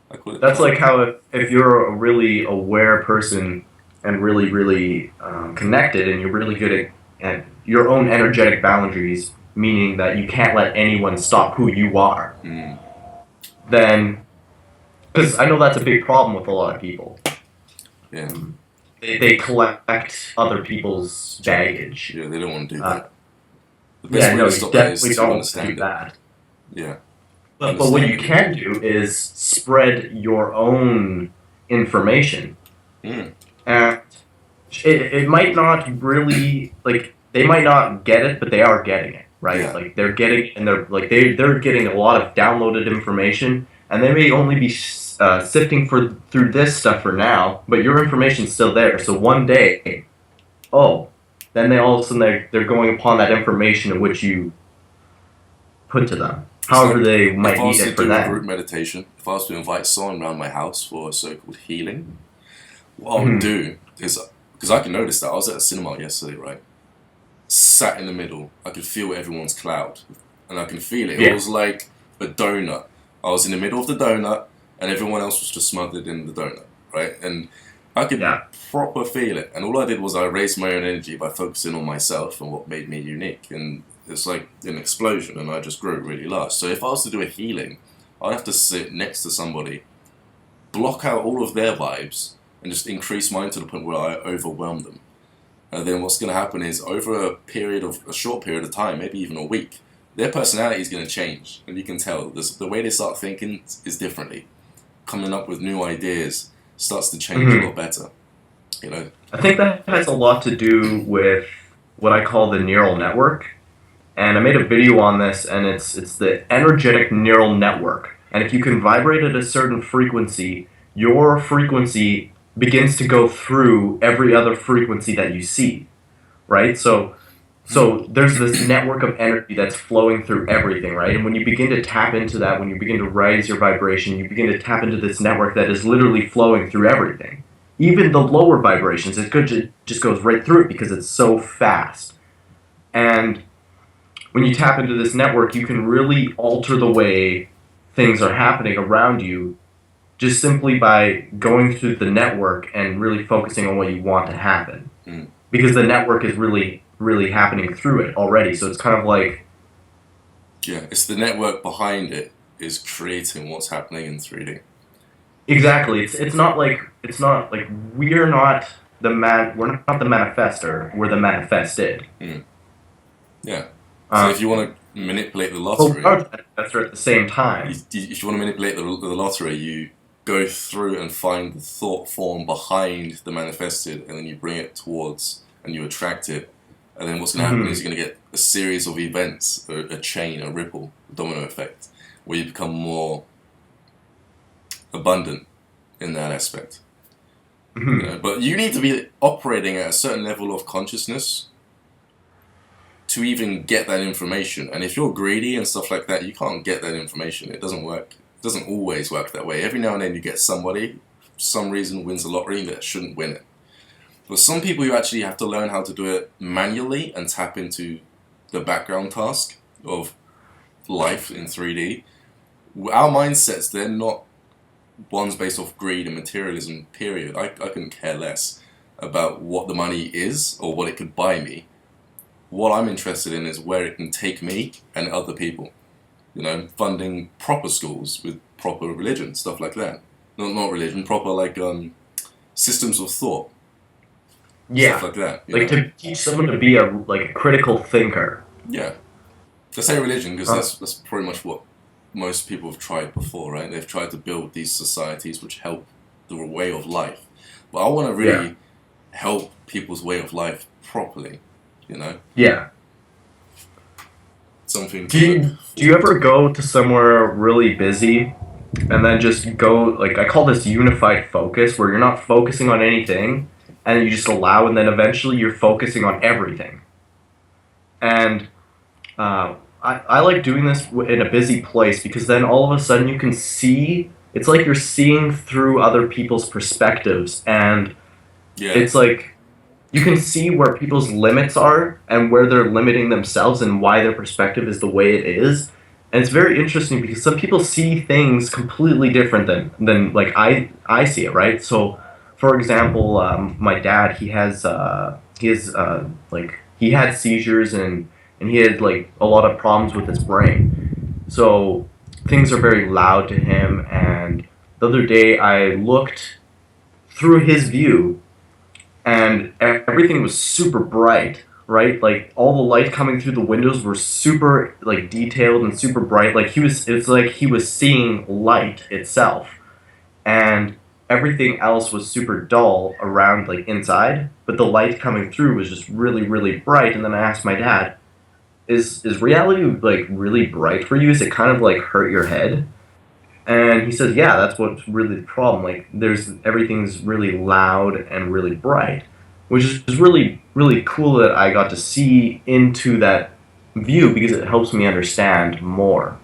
I call it That's like how if you're a really aware person and really, really connected and you're really good at your own energetic boundaries, meaning that you can't let anyone stop who you are, then, because I know that's a big problem with a lot of people. Yeah. They collect other people's baggage. Yeah, they don't want to do that. The Yeah, way no, to you stop that is definitely to don't understand do it. that. Yeah. But what you can do is spread your own information. And it might not really, like, they might not get it, but they are getting it, right? Yeah. Like, they're getting, and they're getting a lot of downloaded information, and they may only be sifting through this stuff for now, but your information's still there. So one day, then they all of a sudden they're going upon that information in which you put to them. However, they might need it for If I was to do that. a group meditation, if I was to invite someone around my house for a so-called healing, what I would do is, because I can notice that, I was at a cinema yesterday, right? Sat in the middle, I could feel everyone's cloud, and I can feel it. It was like a donut. I was in the middle of the donut, and everyone else was just smothered in the donut, right? And I could proper feel it. And all I did was I raised my own energy by focusing on myself and what made me unique. And it's like an explosion, and I just grew really large. So if I was to do a healing, I'd have to sit next to somebody, block out all of their vibes, and just increase mine to the point where I overwhelm them. And then what's going to happen is, over a short period of time, maybe even a week, their personality is going to change. And you can tell the way they start thinking is differently. Coming up with new ideas starts to change a lot better. You know, I think that has a lot to do with what I call the neural network. And I made a video on this, and it's the energetic neural network. And if you can vibrate at a certain frequency, your frequency begins to go through every other frequency that you see, right? So there's this network of energy that's flowing through everything, right? And when you begin to tap into that, when you begin to raise your vibration, you begin to tap into this network that is literally flowing through everything. Even the lower vibrations, just goes right through it because it's so fast. And when you tap into this network, you can really alter the way things are happening around you just simply by going through the network and really focusing on what you want to happen. Because the network is really, really happening through it already. So it's kind of like... Yeah, it's the network behind it is creating what's happening in 3D. Exactly. It's not like we're not the manifester, we're the manifested. Yeah. So if you want to manipulate the lottery, we are the manifester at the same time. If you want to manipulate the lottery, you go through and find the thought form behind the manifested, and then you bring it towards, and you attract it. And then what's going to happen is you're going to get a series of events, a chain, a ripple, a domino effect, where you become more abundant in that aspect. You know, but you need to be operating at a certain level of consciousness to even get that information. And if you're greedy and stuff like that, you can't get that information. It doesn't work. It doesn't always work that way. Every now and then you get somebody, for some reason, wins the lottery that shouldn't win it. But some people, you actually have to learn how to do it manually and tap into the background task of life in 3D. Our mindsets, they're not ones based off greed and materialism, period. I couldn't care less about what the money is or what it could buy me. What I'm interested in is where it can take me and other people. You know, funding proper schools with proper religion, stuff like that. Not religion, proper like systems of thought. Yeah, stuff like that. Like to teach someone to be a critical thinker. Yeah. To say religion, because that's pretty much what most people have tried before, right? They've tried to build these societies which help the way of life. But I want to really help people's way of life properly, you know? Yeah. Something. Do you ever go to somewhere really busy and then just go, like, I call this unified focus, where you're not focusing on anything and you just allow, and then eventually you're focusing on everything. And I like doing this in a busy place, because then all of a sudden you can see, it's like you're seeing through other people's perspectives, and it's like you can see where people's limits are and where they're limiting themselves and why their perspective is the way it is. And it's very interesting because some people see things completely different than like I see it, right? So, for example, my dad, he had seizures, and he had like a lot of problems with his brain. So things are very loud to him. And the other day I looked through his view, and everything was super bright, right? Like all the light coming through the windows were super like detailed and super bright. Like it's like he was seeing light itself, and everything else was super dull around, like inside, but the light coming through was just really, really bright. And then I asked my dad, is reality like really bright for you? Is it kind of like hurt your head? And he said, yeah, that's what's really the problem. Like everything's really loud and really bright, which is really, really cool that I got to see into that view, because it helps me understand more.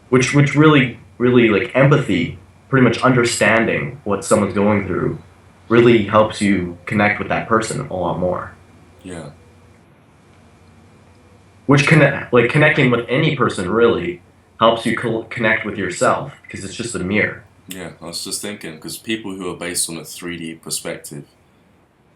Which really, really, like, empathy, pretty much understanding what someone's going through, really helps you connect with that person a lot more. Yeah. Which connecting with any person really helps you connect with yourself, because it's just a mirror. Yeah, I was just thinking, because people who are based on a 3D perspective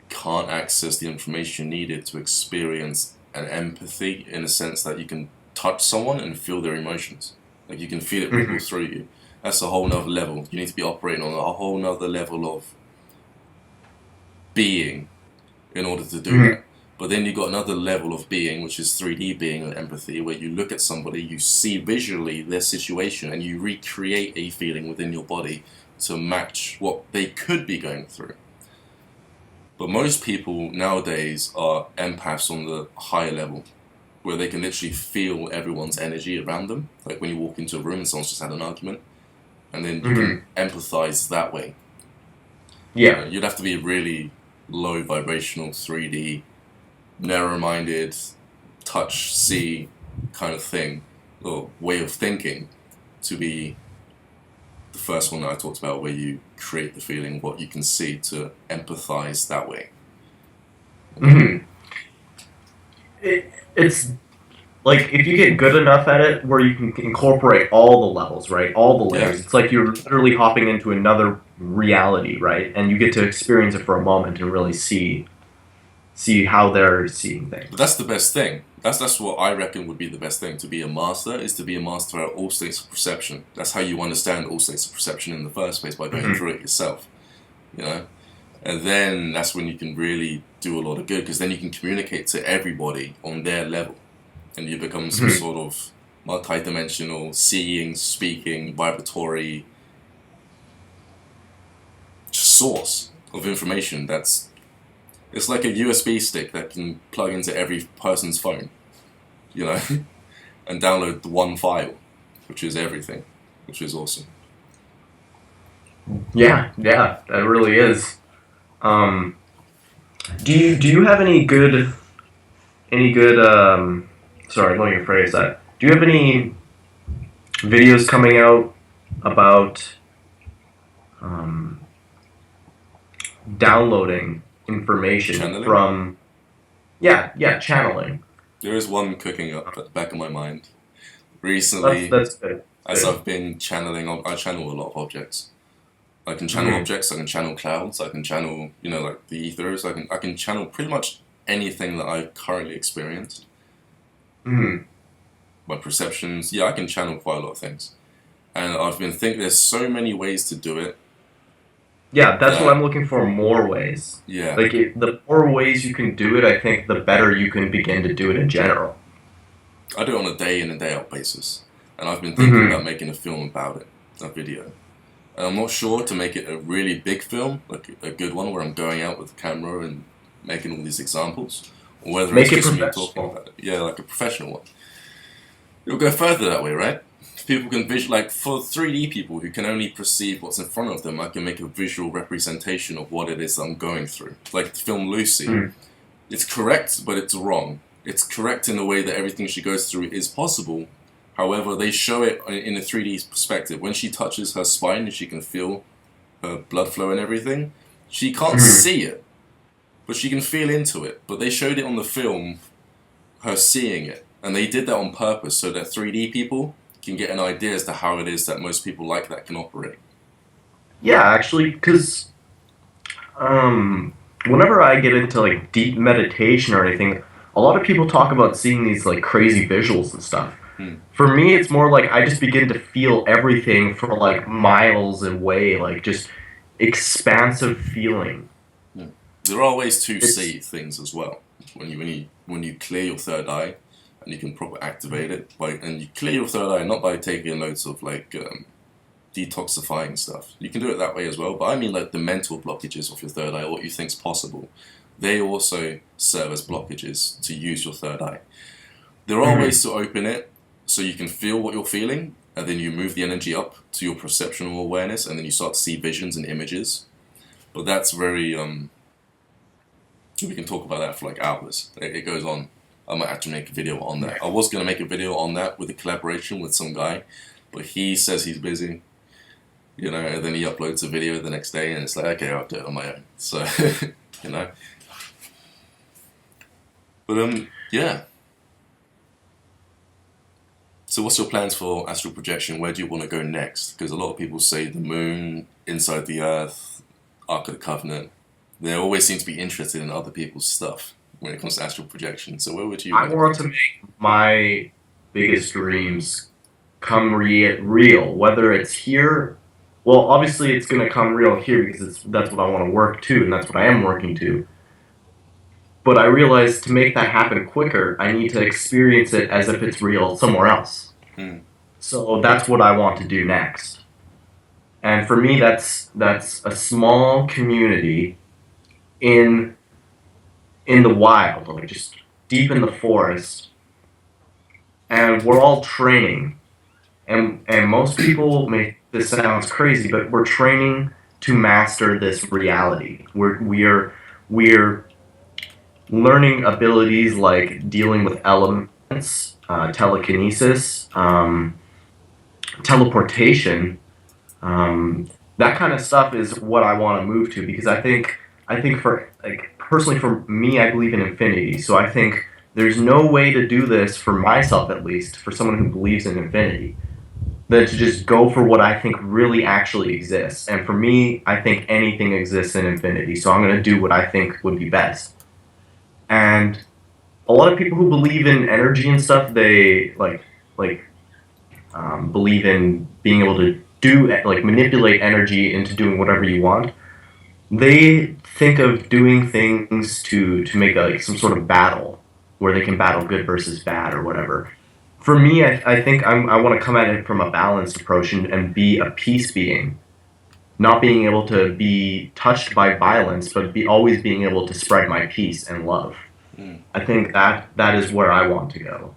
can't access the information needed to experience an empathy, in a sense that you can touch someone and feel their emotions. Like you can feel it ripple through you. That's a whole nother level. You need to be operating on a whole nother level of being in order to do that. But then you've got another level of being, which is 3D being and empathy, where you look at somebody, you see visually their situation, and you recreate a feeling within your body to match what they could be going through. But most people nowadays are empaths on the higher level. where they can literally feel everyone's energy around them. Like when you walk into a room and someone's just had an argument, and then you can empathize that way. Yeah. You'd have to be really low vibrational, 3D, narrow-minded, touch, see kind of thing, or way of thinking, to be the first one that I talked about, where you create the feeling, what you can see, to empathize that way. It's like if you get good enough at it where you can incorporate all the levels, right? All the layers. Yeah. It's like you're literally hopping into another reality, right? And you get to experience it for a moment and really see how they're seeing things. But that's the best thing. That's what I reckon would be the best thing. To be a master is to be a master at all states of perception. That's how you understand all states of perception in the first place, by going through it yourself. You know? And then that's when you can really do a lot of good, because then you can communicate to everybody on their level. And you become some sort of multi-dimensional, seeing, speaking, vibratory source of information that's... It's like a USB stick that can plug into every person's phone, you know, and download the one file, which is everything, which is awesome. Yeah, that really is. Do you have any good sorry, let me rephrase that. Do you have any videos coming out about downloading information Channeling? from channeling? There is one cooking up at the back of my mind. Recently, That's good. as I've been channeling, I channel a lot of objects. I can channel objects, I can channel clouds, I can channel, like the ethers, I can channel pretty much anything that I've currently experienced. My perceptions, I can channel quite a lot of things. And I've been thinking there's so many ways to do it. Yeah, that's what I'm looking for, more ways. Yeah. Like, the more ways you can do it, I think the better you can begin to do it in general. I do it on a day in and day out basis. And I've been thinking about making a film about it, a video. And I'm not sure to make it a really big film, like a good one where I'm going out with a camera and making all these examples, or whether Make it's it just me talking about it. Yeah, like a professional one. It'll go further that way, right? People can like for 3D people who can only perceive what's in front of them, I can make a visual representation of what it is I'm going through. Like the film Lucy. It's correct, but it's wrong. It's correct in the way that everything she goes through is possible. However, they show it in a 3D perspective. When she touches her spine and she can feel her blood flow and everything, she can't see it, but she can feel into it. But they showed it on the film, her seeing it. And they did that on purpose so that 3D people can get an idea as to how it is that most people like that can operate. Yeah, actually, because whenever I get into like deep meditation or anything, a lot of people talk about seeing these like crazy visuals and stuff. For me, it's more like I just begin to feel everything for like miles away, like just expansive feeling. There are ways to see things as well. When you clear your third eye, and you can properly activate it and you clear your third eye not by taking notes of like detoxifying stuff. You can do it that way as well, but I mean like the mental blockages of your third eye, or what you think's possible. They also serve as blockages to use your third eye. There are ways to open it so you can feel what you're feeling, and then you move the energy up to your perceptual awareness, and then you start to see visions and images. But that's very we can talk about that for like hours. It goes on. I might have to make a video on that. I was going to make a video on that with a collaboration with some guy, but he says he's busy, and then he uploads a video the next day, and it's like, okay, I'll do it on my own. So, But, yeah. So what's your plans for Astral Projection? Where do you want to go next? Because a lot of people say the moon, inside the earth, Ark of the Covenant. They always seem to be interested in other people's stuff when it comes to Astral Projection. So where would you... I want to make my biggest dreams come real, whether it's here... Well, obviously it's going to come real here because that's what I want to work to, and that's what I am working to. But I realize to make that happen quicker, I need to experience it as if it's real somewhere else. So that's what I want to do next. And for me, that's a small community in the wild, like just deep in the forest, and we're all training. And most people make this sounds crazy, but we're training to master this reality. We're learning abilities like dealing with elements, telekinesis, teleportation. That kind of stuff is what I want to move to, because I think for, like, personally for me, I believe in infinity. So I think there's no way to do this, for myself at least, for someone who believes in infinity, than to just go for what I think really actually exists. And for me, I think anything exists in infinity. So I'm going to do what I think would be best. And a lot of people who believe in energy and stuff, they believe in being able to manipulate energy into doing whatever you want. They think of doing things to make some sort of battle where they can battle good versus bad or whatever. For me, I think I want to come at it from a balanced approach and be a peace being, not being able to be touched by violence, but always being able to spread my peace and love. I think that is where I want to go.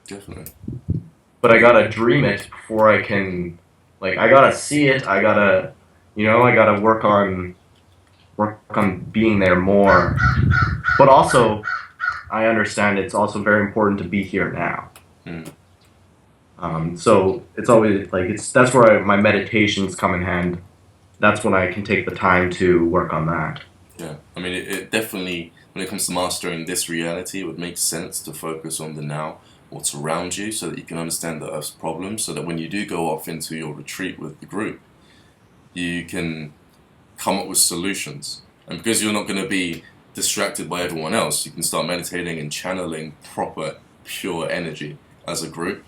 Definitely. But I gotta dream it before I can, I gotta see it. I gotta work on being there more. But also, I understand it's also very important to be here now. So it's always that's where my meditations come in hand. That's when I can take the time to work on that. Yeah, I mean, it definitely, when it comes to mastering this reality, it would make sense to focus on the now, what's around you, so that you can understand the Earth's problems, so that when you do go off into your retreat with the group, you can come up with solutions. And because you're not going to be distracted by everyone else, you can start meditating and channeling proper, pure energy as a group,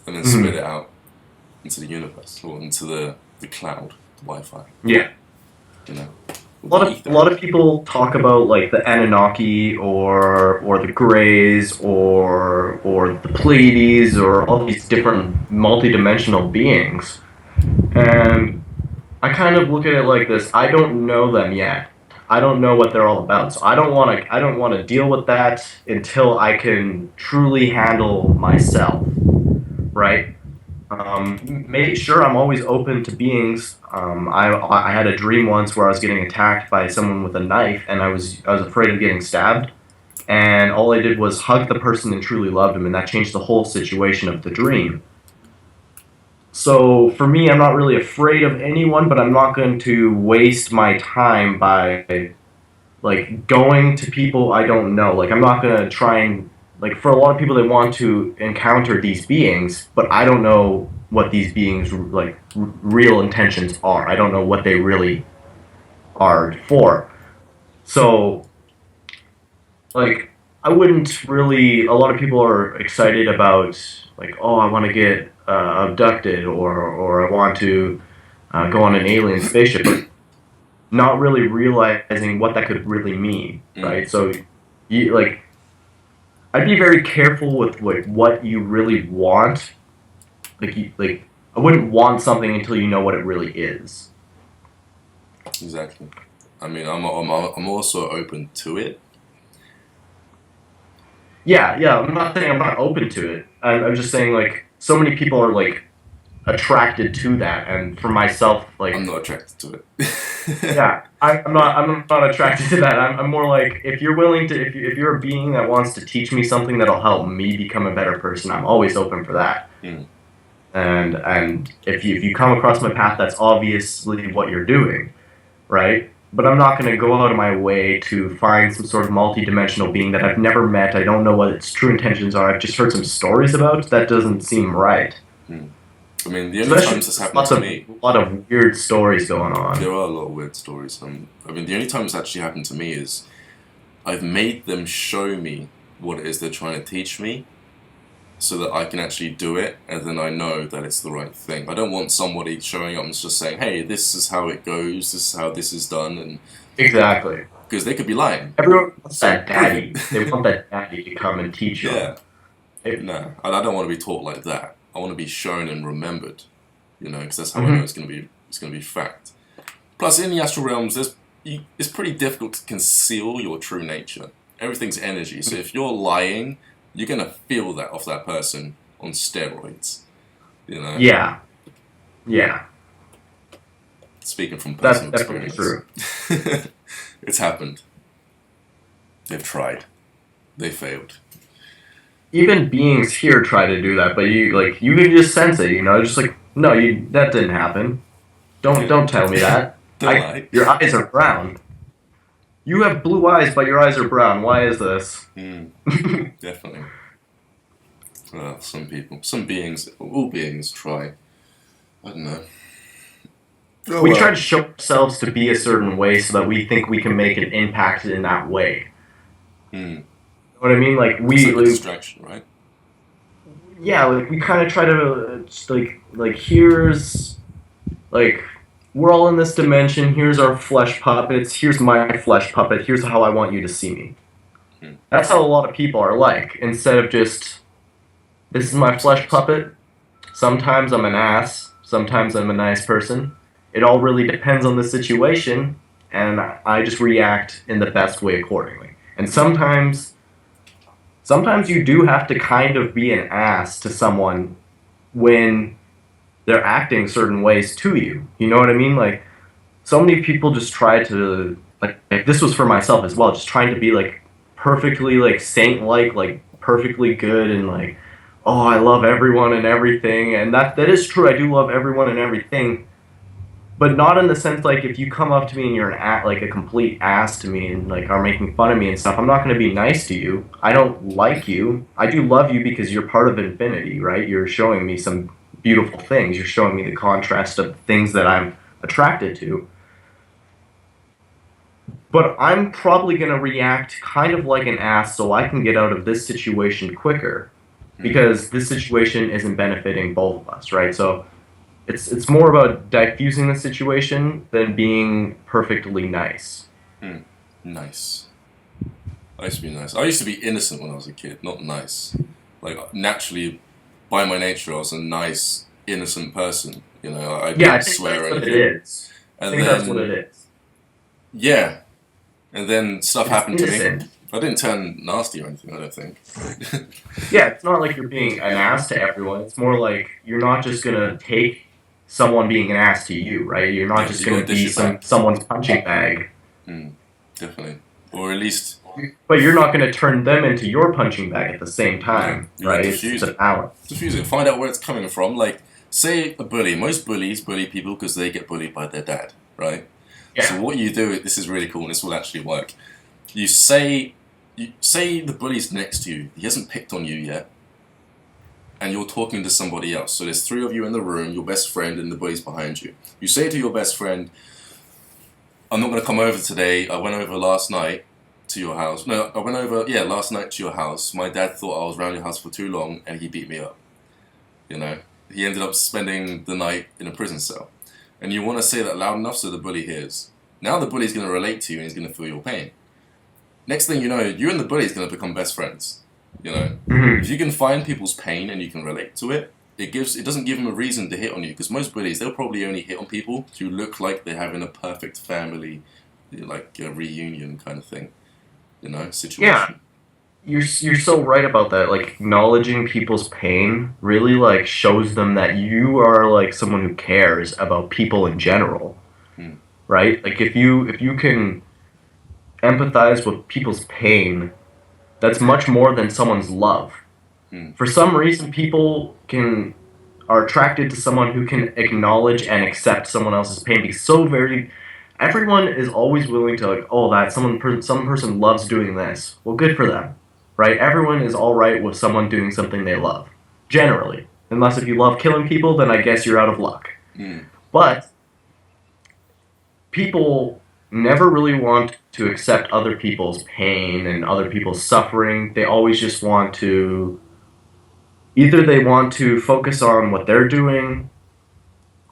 and then spit it out into the universe, or into the cloud, the Wi-Fi. Yeah. You know? A lot of people talk about the Anunnaki or the Greys or the Pleiades or all these different multidimensional beings, and I kind of look at it like this: I don't know them yet. I don't know what they're all about, so I don't want to deal with that until I can truly handle myself, right? Sure, I'm always open to beings. I had a dream once where I was getting attacked by someone with a knife, and I was afraid of getting stabbed, and all I did was hug the person and truly loved him, and that changed the whole situation of the dream. So for me, I'm not really afraid of anyone, but I'm not going to waste my time by going to people I don't know. I'm not going to try and for a lot of people, they want to encounter these beings, but I don't know what these beings real intentions are. I don't know what they really are for. So I wouldn't really. A lot of people are excited about oh, I want to get abducted, or I want to go on an alien spaceship, but not really realizing what that could really mean, right? So I'd be very careful with what you really want. I wouldn't want something until you know what it really is. Exactly. I mean, I'm also open to it. Yeah. I'm not saying I'm not open to it. I'm just saying so many people are attracted to that, and for myself, I'm not attracted to it. Yeah, I'm not attracted to that. I'm more if you're willing to, if you're a being that wants to teach me something that'll help me become a better person, I'm always open for that. And if you come across my path, that's obviously what you're doing, right? But I'm not going to go out of my way to find some sort of multi-dimensional being that I've never met. I don't know what its true intentions are. I've just heard some stories about. That doesn't seem right. I mean, the only times this happened to me... A lot of weird stories going on. There are a lot of weird stories. I mean, the only time it's actually happened to me is I've made them show me what it is they're trying to teach me, so that I can actually do it, and then I know that it's the right thing. I don't want somebody showing up and just saying, hey, this is how it goes, this is how this is done, and... Exactly. Because they could be lying. Everyone wants that daddy. They want that daddy to come and teach you. Yeah. No, I don't want to be taught like that. I want to be shown and remembered, because that's how I know it's going to be fact. Plus, in the astral realms, it's pretty difficult to conceal your true nature. Everything's energy, so if you're lying, you're gonna feel that off that person on steroids. You know? Yeah. Speaking from That's personal definitely experience. true. It's happened. They've tried. They failed. Even beings here try to do that, but you can just sense it, just like, no, that didn't happen. Don't tell me that. Don't lie. Your eyes are brown. You have blue eyes, but your eyes are brown. Why is this? Definitely. Well, some beings, all beings try. I don't know. We try to show ourselves to be a certain way so that we think we can make an impact in that way. You know what I mean? Like it's like a distraction, right? Yeah, like we kind of try to here's like we're all in this dimension. Here's our flesh puppets. Here's my flesh puppet. Here's how I want you to see me. That's how a lot of people are like. Instead of just, this is my flesh puppet. Sometimes I'm an ass. Sometimes I'm a nice person. It all really depends on the situation, and I just react in the best way accordingly. And sometimes you do have to kind of be an ass to someone when they're acting certain ways to you. You know what I mean? Like, so many people just try to, like this was for myself as well, just trying to be, like, perfectly, like, saint-like, like, perfectly good, and, like, oh, I love everyone and everything, and that is true, I do love everyone and everything, but not in the sense, like, if you come up to me and you're like a complete ass to me and, like, are making fun of me and stuff, I'm not going to be nice to you. I don't like you. I do love you because you're part of infinity, right? You're showing me some beautiful things. You're showing me the contrast of things that I'm attracted to. But I'm probably going to react kind of like an ass so I can get out of this situation quicker, because this situation isn't benefiting both of us, right? So it's more about diffusing the situation than being perfectly nice. Nice. I used to be nice. I used to be innocent when I was a kid, not nice. Like, naturally, by my nature, I was a nice, innocent person. You know, I didn't swear or anything. It I think that's what it is. Yeah. And then stuff happened innocent. To me. I didn't turn nasty or anything, I don't think. Yeah, it's not like you're being an ass to everyone. It's more like you're not just going to take someone being an ass to you, right? You're not just going to be someone's punching bag. Definitely. Or at least... But you're not going to turn them into your punching bag at the same time, right? It's a balance. Diffuse it. Find out where it's coming from. Like, say a bully. Most bullies bully people because they get bullied by their dad, right? Yeah. So what you do, this is really cool, and this will actually work. You say the bully's next to you. He hasn't picked on you yet. And you're talking to somebody else. So there's 3 of you in the room, your best friend, and the bully's behind you. You say to your best friend, I'm not going to come over today. I went over last night to your house. No, I went over, last night to your house. My dad thought I was around your house for too long, and he beat me up. You know? He ended up spending the night in a prison cell. And you want to say that loud enough so the bully hears. Now the bully's going to relate to you, and he's going to feel your pain. Next thing you know, you and the bully's going to become best friends. You know? If you can find people's pain and you can relate to it, it doesn't give them a reason to hit on you, because most bullies, they'll probably only hit on people who look like they're having a perfect family, like a reunion kind of thing, situation. Yeah, you're so right about that. Like, acknowledging people's pain really, like, shows them that you are, like, someone who cares about people in general, right? Like, if you can empathize with people's pain, that's much more than someone's love. For some reason, people are attracted to someone who can acknowledge and accept someone else's pain. Because everyone is always willing to, like, oh, that some person loves doing this. Well, good for them, right? Everyone is all right with someone doing something they love, generally. Unless if you love killing people, then I guess you're out of luck. But people never really want to accept other people's pain and other people's suffering. They always just want to... Either they want to focus on what they're doing,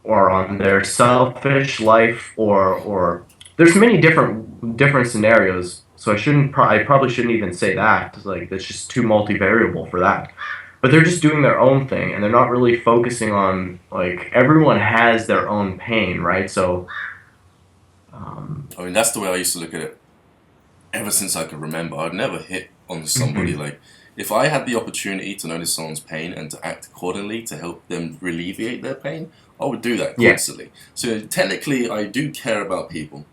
or on their selfish life, or there's many different scenarios. So I probably shouldn't even say that. Like, that's just too multivariable for that. But they're just doing their own thing, and they're not really focusing on, like, everyone has their own pain, right? So, I mean, that's the way I used to look at it. Ever since I could remember, I'd never hit on somebody like. if I had the opportunity to notice someone's pain and to act accordingly to help them alleviate their pain, I would do that constantly. So technically, I do care about people,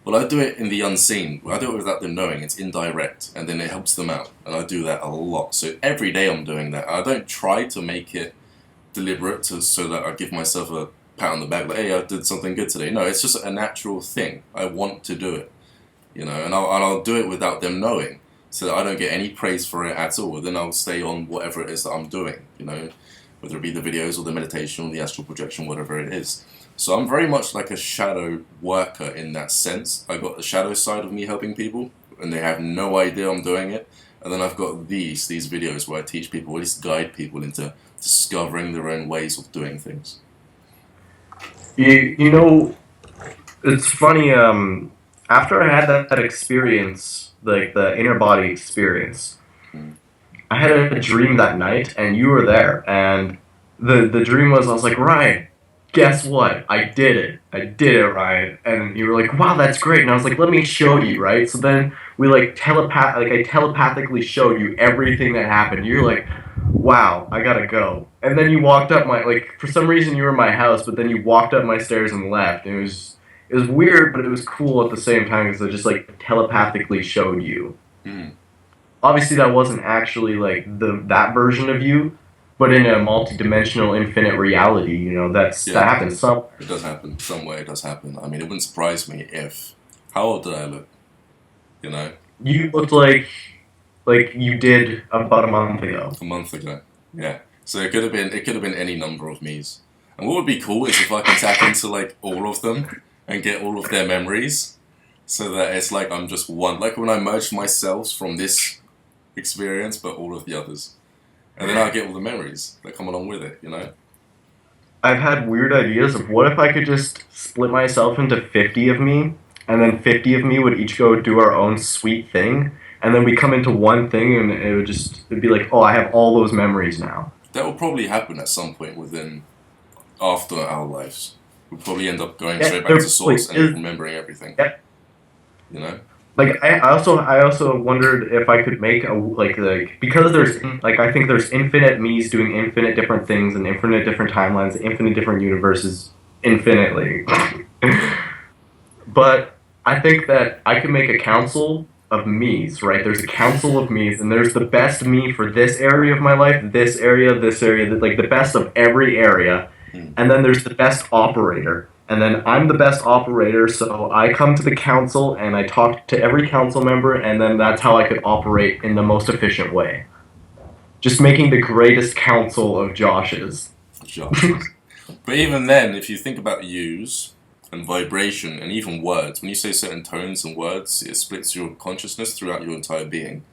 but I do it in the unseen. I do it without them knowing. It's indirect, and then it helps them out, and I do that a lot. So every day I'm doing that. I don't try to make it deliberate so that I give myself a pat on the back, like, hey, I did something good today. No, it's just a natural thing. I want to do it, and I'll do it without them knowing, so that I don't get any praise for it at all. Then I'll stay on whatever it is that I'm doing, whether it be the videos or the meditation or the astral projection, whatever it is. So I'm very much like a shadow worker in that sense. I got the shadow side of me helping people, and they have no idea I'm doing it. And then I've got these videos where I teach people, or at least guide people into discovering their own ways of doing things. It's funny, after I had that experience, like the inner body experience, I had a dream that night, and you were there, and the dream was, I was like, Ryan, guess what? I did it, Ryan. And you were like, wow, that's great. And I was like, let me show you, right? So then we I telepathically showed you everything that happened. You're like, wow, I gotta go. And then you walked up for some reason you were in my house, but then you walked up my stairs and left. And it was weird, but it was cool at the same time because I just telepathically showed you. Mm. Obviously that wasn't actually that version of you, but in a multi-dimensional infinite reality, that happens somewhere. It does happen somewhere. It does happen. I mean, it wouldn't surprise me if. How old did I look? You looked like you did about a month ago. A month ago, yeah. So it could have been any number of me's. And what would be cool is if I can tap into all of them and get all of their memories, so that it's like I'm just one. Like when I merged myself from this experience, but all of the others. And then I get all the memories that come along with it, I've had weird ideas of what if I could just split myself into 50 of me, and then 50 of me would each go do our own sweet thing, and then we come into one thing, and it'd be like, oh, I have all those memories now. That will probably happen at some point after our lives. We'll probably end up going straight back to source and remembering everything. Yeah. I also wondered if I could make because there's I think there's infinite me's doing infinite different things and infinite different timelines, infinite different universes, infinitely. But I think that I could make a council of me's, right? There's a council of me's, and there's the best me for this area of my life, this area, the best of every area, and then there's the best operator. And then I'm the best operator, so I come to the council and I talk to every council member, and then that's how I could operate in the most efficient way. Just making the greatest council of Joshes. But even then, if you think about use and vibration and even words, when you say certain tones and words, it splits your consciousness throughout your entire being.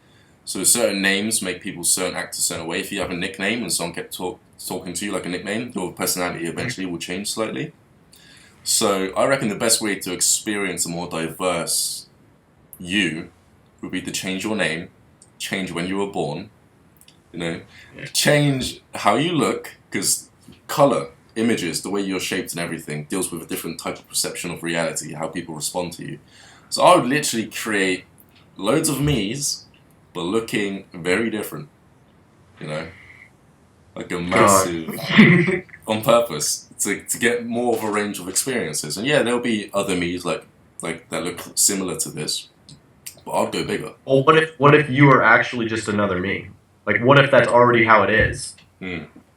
So certain names make people act a certain way. If you have a nickname and someone kept talking to you like a nickname, your personality eventually will change slightly. So I reckon the best way to experience a more diverse you would be to change your name, change when you were born, change how you look, because color, images, the way you're shaped and everything deals with a different type of perception of reality, how people respond to you. So I would literally create loads of me's, but looking very different, like a massive, on purpose. To get more of a range of experiences. And yeah, there'll be other me's like that look similar to this, but I'll go bigger. Well, what if you are actually just another me? What if that's already how it is?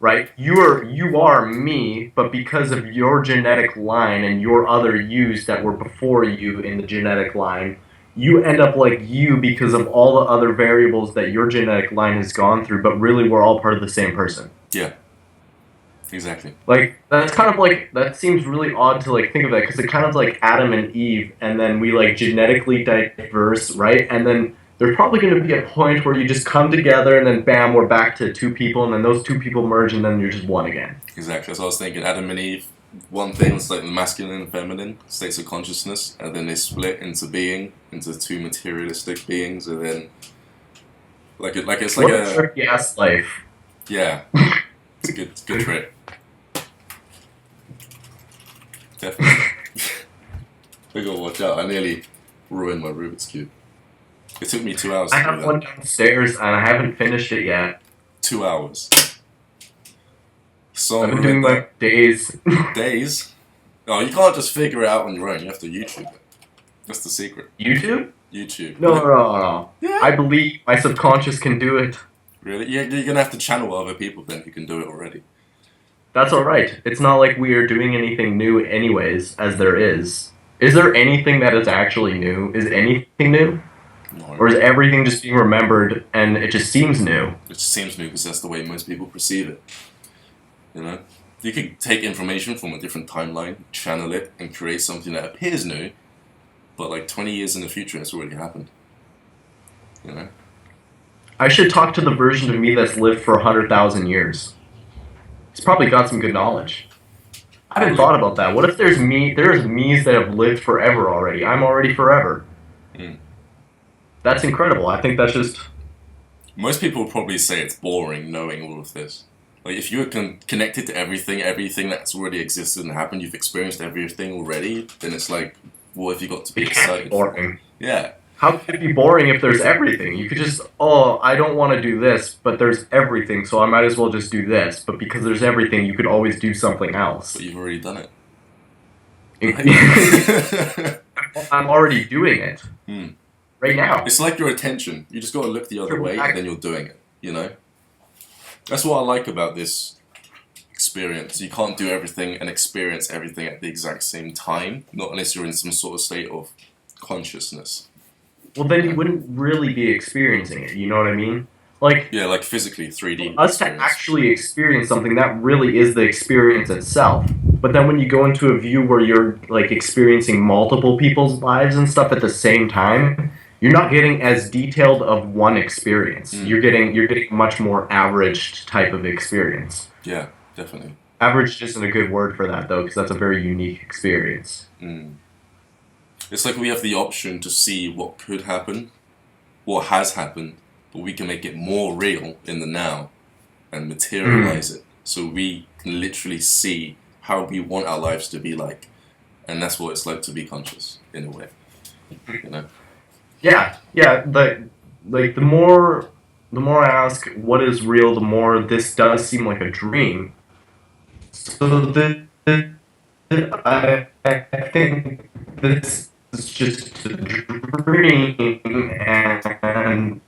Right? You are me, but because of your genetic line and your other yous that were before you in the genetic line, you end up like you because of all the other variables that your genetic line has gone through, but really we're all part of the same person. Yeah. Exactly. That's kind of that seems really odd to think of that, because it's kind of like Adam and Eve, and then we genetically diverse, right? And then there's probably going to be a point where you just come together, and then bam, we're back to two people, and then those two people merge, and then you're just one again. Exactly. That's what I was thinking. Adam and Eve, one thing was the masculine and feminine states of consciousness, and then they split into two materialistic beings, and then it's like a tricky ass life. Yeah, it's a good trip. Definitely. We gotta watch out. I nearly ruined my Rubik's Cube. It took me 2 hours I to do have that. one downstairs and I haven't finished it yet. 2 hours. So I've been doing like days. days? Oh, you can't just figure it out on your own. You have to YouTube it. That's the secret. YouTube? YouTube. No. Yeah. I believe my subconscious can do it. Really? You're going to have to channel other people then who can do it already. That's alright. It's not like we are doing anything new anyways, as there is. Is there anything that is actually new? Is anything new? No. Or is everything just being remembered and it just seems new? It just seems new because that's the way most people perceive it. You know? You could take information from a different timeline, channel it, and create something that appears new, but like 20 years in the future, it's already happened. You know? I should talk to the version of me that's lived for 100,000 years. He's probably got some good knowledge. I haven't thought about that. What if there's me's that have lived forever already? I'm already forever. That's incredible. I think that's just... Most people would probably say it's boring knowing all of this. Like, if you were connected to everything that's already existed and happened, you've experienced everything already, then it's like, what have you got to be excited for? Boring. Yeah. How could it be boring if there's everything? You could just, I don't want to do this, but there's everything, so I might as well just do this. But because there's everything, you could always do something else. But you've already done it. I'm already doing it. Right now. It's like your attention. You just got to look the other way, and then you're doing it, you know? That's what I like about this experience. You can't do everything and experience everything at the exact same time, not unless you're in some sort of state of consciousness. Well, then you wouldn't really be experiencing it, you know what I mean? Like, yeah, like physically, 3D. Us to actually experience something, that really is the experience itself. But then when you go into a view where you're, like, experiencing multiple people's lives and stuff at the same time, you're not getting as detailed of one experience. You're getting a much more averaged type of experience. Yeah, definitely. Averaged isn't a good word for that, though, because that's a very unique experience. It's like we have the option to see what could happen, what has happened, but we can make it more real in the now and materialize it. So we can literally see how we want our lives to be like. And that's what it's like to be conscious, in a way. You know? Yeah. Like the more I ask what is real, the more this does seem like a dream. So I think this is just a dream, and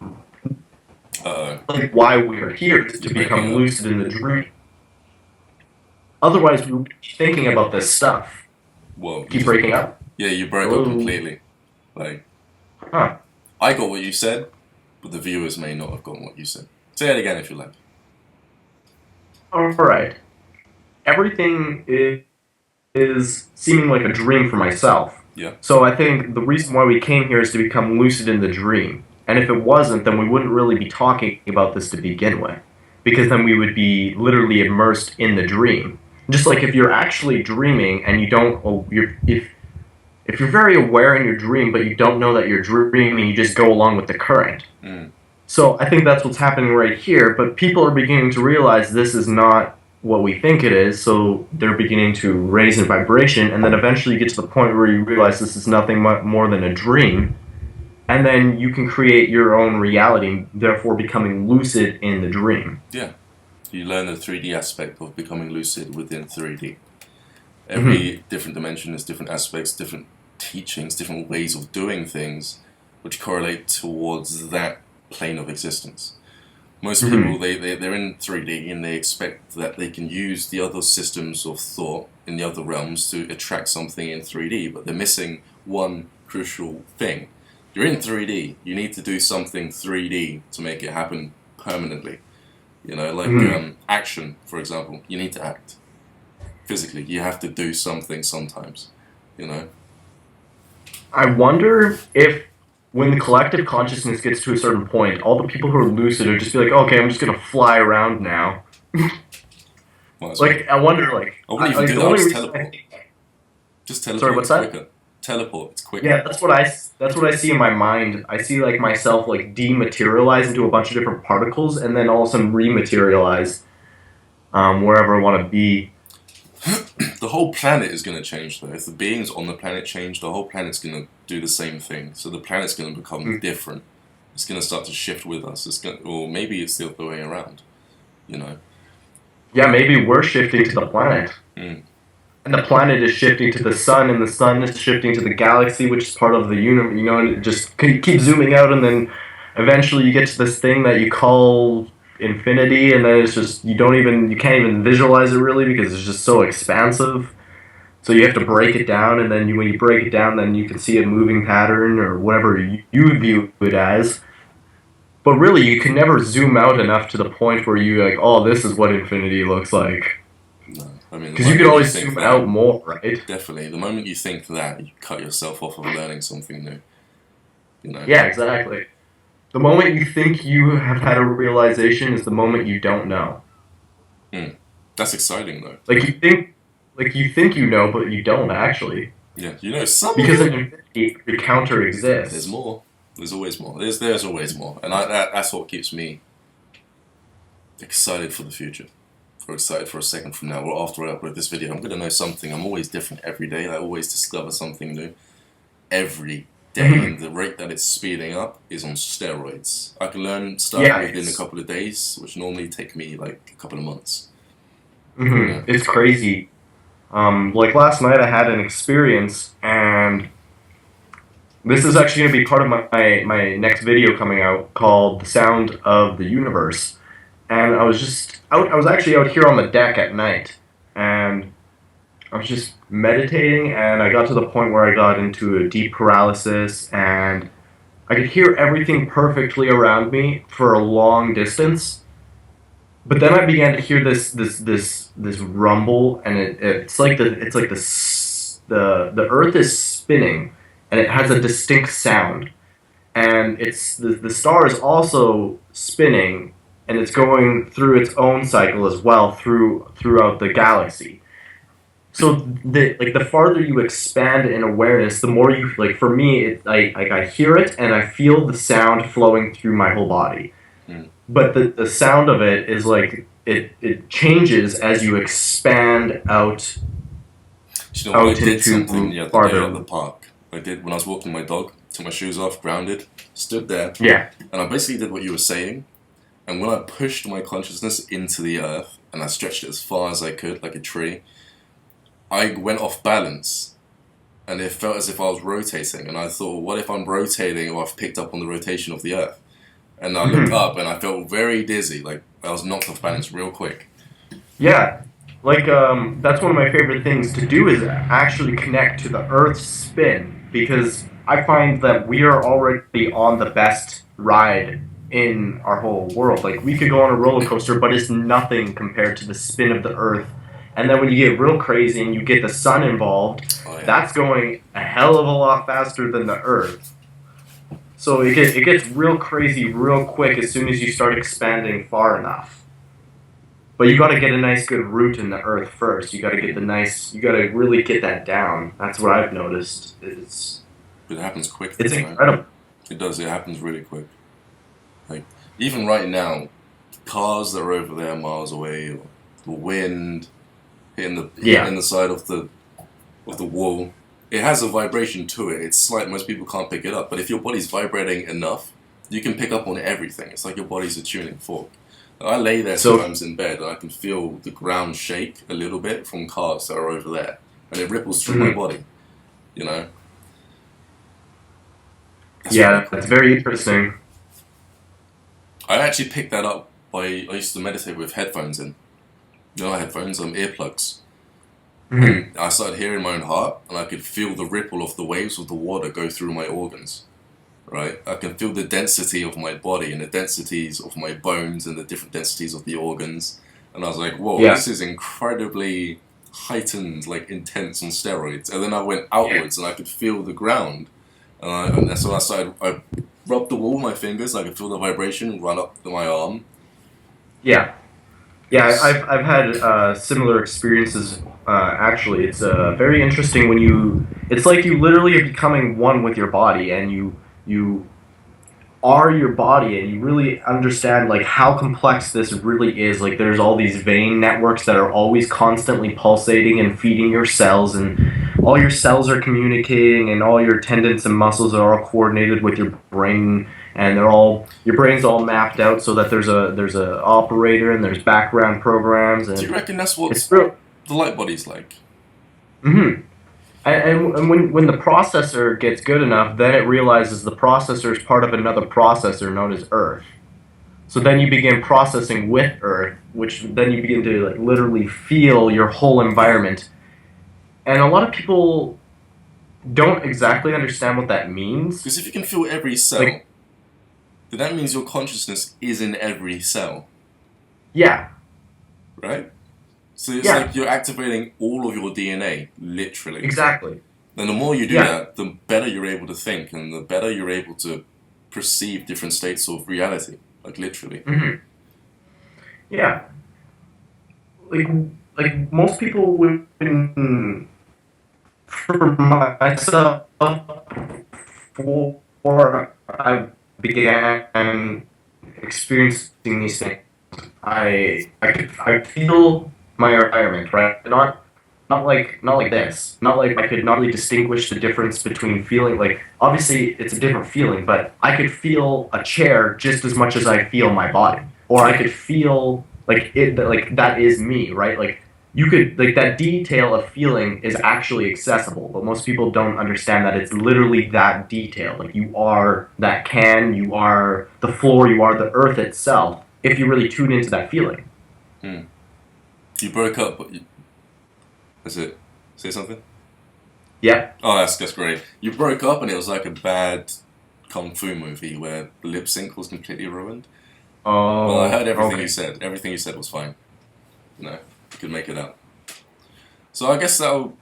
like why we are here is to become lucid in the dream. Otherwise, we would be thinking about this stuff. Whoa. Keep breaking up? Yeah, you broke up completely. Like, I got what you said, but the viewers may not have gotten what you said. Say it again if you like. Alright. Everything is seeming like a dream for myself. Yeah. So I think the reason why we came here is to become lucid in the dream. And if it wasn't, then we wouldn't really be talking about this to begin with. Because then we would be literally immersed in the dream. Just like if you're actually dreaming and you don't... If you're very aware in your dream, but you don't know that you're dreaming, you just go along with the current. So I think that's what's happening right here, but people are beginning to realize this is not what we think it is, so they're beginning to raise in vibration, and then eventually you get to the point where you realize this is nothing more than a dream, and then you can create your own reality, therefore becoming lucid in the dream. Yeah. You learn the 3D aspect of becoming lucid within 3D. Every different dimension has different aspects, different teachings, different ways of doing things, which correlate towards that plane of existence. Most people, they're in 3D and they expect that they can use the other systems of thought in the other realms to attract something in 3D, but they're missing one crucial thing. You're in 3D, you need to do something 3D to make it happen permanently. You know, like action, for example. You need to act. Physically, you have to do something sometimes, you know? I wonder if when the collective consciousness gets to a certain point, all the people who are lucid are just be like, okay, I'm just going to fly around now. Like, I wonder, like... I wouldn't even do that, just teleport. Just teleport. Sorry, what's that? Quicker. Teleport, it's quicker. Yeah, that's what I see in my mind. I see, like, myself, like, dematerialize into a bunch of different particles, and then all of a sudden rematerialize wherever I want to be. The whole planet is going to change, though. If the beings on the planet change, the whole planet's going to do the same thing. So the planet's going to become different. it's going to start to shift with us. Or maybe it's the other way around, you know. Yeah, maybe we're shifting to the planet. Mm. And the planet is shifting to the sun, and the sun is shifting to the galaxy, which is part of the universe, you know, and it just keep zooming out, and then eventually you get to this thing that you call infinity, and then it's just, you can't even visualize it really because it's just so expansive. So you have to break it down, and then when you break it down, then you can see a moving pattern or whatever you view it as. But really, you can never zoom out enough to the point where you like, oh, this is what infinity looks like. No, I mean, because you can always zoom out more, right? Definitely. The moment you think that, you cut yourself off of learning something new. You know. Yeah, exactly. The moment you think you have had a realization is the moment you don't know. That's exciting, though. Like you think you know, but you don't actually. Yeah, you know something. Because in infinity, the counter exists. There's more. There's always more. There's always more, and that's what keeps me excited for the future. Or excited for a second from now, or after I upload this video. I'm going to know something. I'm always different every day. I always discover something new every day, and the rate that it's speeding up is on steroids. I can learn stuff within a couple of days, which normally take me like a couple of months. Yeah. It's crazy. Like last night I had an experience, and this is actually going to be part of my next video coming out called The Sound of the Universe. And I was actually out here on the deck at night, and I was just meditating, and I got to the point where I got into a deep paralysis, and I could hear everything perfectly around me for a long distance. But then I began to hear this rumble, and it's like the earth is spinning, and it has a distinct sound, and it's the star is also spinning. And it's going through its own cycle as well throughout the galaxy. So the farther you expand in awareness, the more you like. For me, I hear it and I feel the sound flowing through my whole body. But the sound of it is like it changes as you expand out. You know, I did something the other day at the park. I did when I was walking my dog. Took my shoes off, grounded, stood there. Yeah. And I basically did what you were saying. And when I pushed my consciousness into the earth, and I stretched it as far as I could, like a tree, I went off balance. And it felt as if I was rotating. And I thought, what if I'm rotating or I've picked up on the rotation of the earth? And I looked up and I felt very dizzy, like I was knocked off balance real quick. Yeah. Like, that's one of my favorite things to do is actually connect to the earth's spin. Because I find that we are already on the best ride in our whole world. Like, we could go on a roller coaster, but it's nothing compared to the spin of the earth. And then when you get real crazy and you get the sun involved, that's going a hell of a lot faster than the earth. So it gets real crazy real quick as soon as you start expanding far enough. But you got to get a nice good root in the earth first. You got to really get that down. That's what I've noticed. It happens quick. It's incredible. It does. It happens really quick. Like, even right now, cars that are over there miles away, or the wind hitting the side of the wall, it has a vibration to it. It's slight. Most people can't pick it up. But if your body's vibrating enough, you can pick up on everything. It's like your body's a tuning fork. I lay there sometimes in bed, and I can feel the ground shake a little bit from cars that are over there, and it ripples through my body. You know. That's very interesting. I actually picked that up I used to meditate with headphones in. You know, headphones, earplugs. I started hearing my own heart, and I could feel the ripple of the waves of the water go through my organs. Right? I can feel the density of my body and the densities of my bones and the different densities of the organs. And I was like, whoa, this is incredibly heightened, like intense on steroids. And then I went outwards and I could feel the ground. And that's when I rubbed the wall with my fingers, and I could feel the vibration run up my arm. Yeah, I've had similar experiences. Actually, it's very interesting when it's like you literally are becoming one with your body, and you are your body, and you really understand like how complex this really is. Like, there's all these vein networks that are always constantly pulsating and feeding your cells, and all your cells are communicating, and all your tendons and muscles are all coordinated with your brain and your brain's all mapped out so that there's a operator and there's background programs. And do you reckon that's what the light body's like? Mm-hmm. And when the processor gets good enough, then it realizes the processor is part of another processor known as Earth. So then you begin processing with Earth, which then you begin to like literally feel your whole environment. And a lot of people don't exactly understand what that means. Because if you can feel every cell, then that means your consciousness is in every cell. Yeah. Right? So it's like you're activating all of your DNA, literally. Exactly. And the more you do that, the better you're able to think, and the better you're able to perceive different states of reality, like literally. Mm-hmm. Yeah. Like most people would, for myself, before I began experiencing these things, I feel my environment, right? Not like this. Not like I could not really distinguish the difference between feeling like obviously it's a different feeling, but I could feel a chair just as much as I feel my body. Or I could feel like that is me, right? Like you could like that detail of feeling is actually accessible, but most people don't understand that it's literally that detail. Like you are that can, you are the floor, you are the earth itself. If you really tune into that feeling. You broke up, but that's it. Say something? Yeah. Oh, that's great. You broke up and it was like a bad kung fu movie where the lip sync was completely ruined. Oh. Well, I heard everything you said. Everything you said was fine. No, you could make it out. So I guess that'll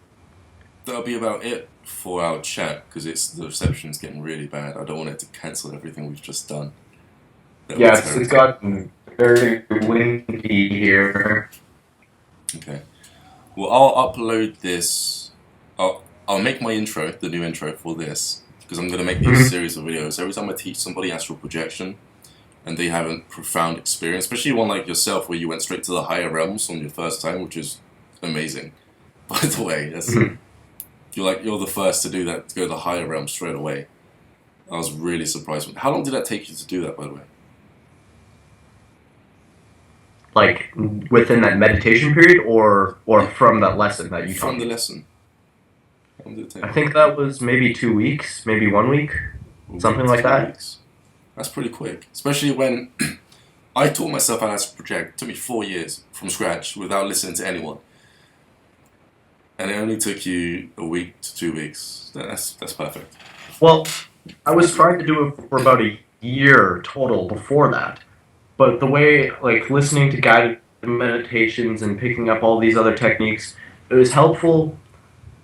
be about it for our chat, because the reception's getting really bad. I don't want it to cancel everything we've just done. It's gotten very windy here. Okay. Well, I'll upload this. I'll make my intro, the new intro for this, because I'm going to make these series of videos. Every time I teach somebody astral projection, and they have a profound experience, especially one like yourself where you went straight to the higher realms on your first time, which is amazing. By the way, you're the first to do that, to go to the higher realms straight away. I was really surprised. How long did that take you to do that, by the way? Like within that meditation period, or from that lesson that you taught? From the lesson. How long did it take? I think that was maybe 2 weeks, maybe 1 week, something like that. Weeks. That's pretty quick, especially when I taught myself how to project. It took me 4 years from scratch without listening to anyone, and it only took you a week to 2 weeks. That's perfect. Well, I was trying to do it for about a year total before that. But the way, like, listening to guided meditations and picking up all these other techniques, it was helpful,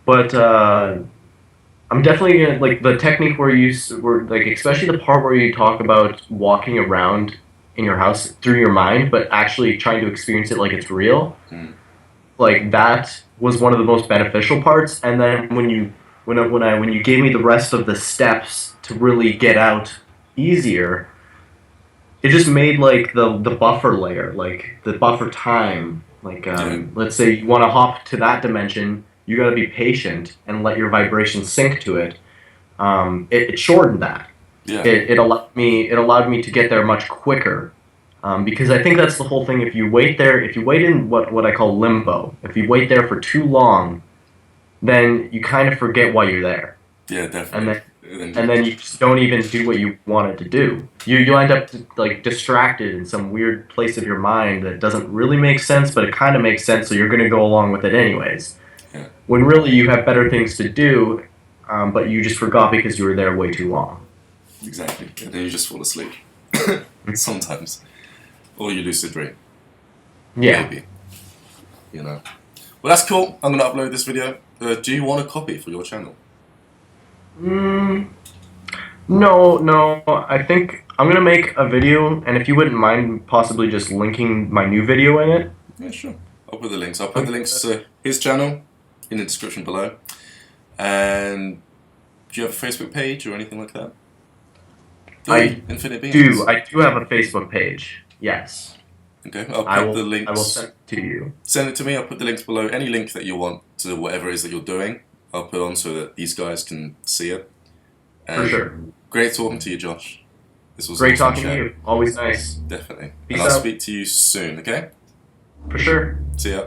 but I'm definitely gonna, like, the technique where like, especially the part where you talk about walking around in your house through your mind, but actually trying to experience it like it's real, like, that was one of the most beneficial parts. And then when you gave me the rest of the steps to really get out easier, it just made like the buffer layer, like the buffer time. Like let's say you want to hop to that dimension, you got to be patient and let your vibration sink to it. It shortened that. Yeah. It allowed me to get there much quicker. Because I think that's the whole thing. If you wait in what I call limbo, if you wait there for too long, then you kind of forget why you're there. Yeah, definitely. And then you just don't even do what you wanted to do. You end up like distracted in some weird place of your mind that doesn't really make sense, but it kind of makes sense, so you're going to go along with it anyways. Yeah. When really you have better things to do, but you just forgot because you were there way too long. Exactly. And then you just fall asleep. Sometimes. Or you lucid dream. Yeah. Maybe. You know. Well, that's cool. I'm going to upload this video. Do you want a copy for your channel? No. I think I'm going to make a video, and if you wouldn't mind possibly just linking my new video in it. Yeah, sure. I'll put the links. I'll put the links to his channel in the description below. And do you have a Facebook page or anything like that? Infinite Beings. I do have a Facebook page. Yes. Okay, I'll put the links. I will send it to you. Send it to me. I'll put the links below. Any link that you want to whatever it is that you're doing, I'll put on so that these guys can see it. And for sure. Great talking to you, Josh. This was great awesome talking chat. to you. Always nice. Definitely. Peace and I'll out. speak to you soon, okay? For sure. See ya.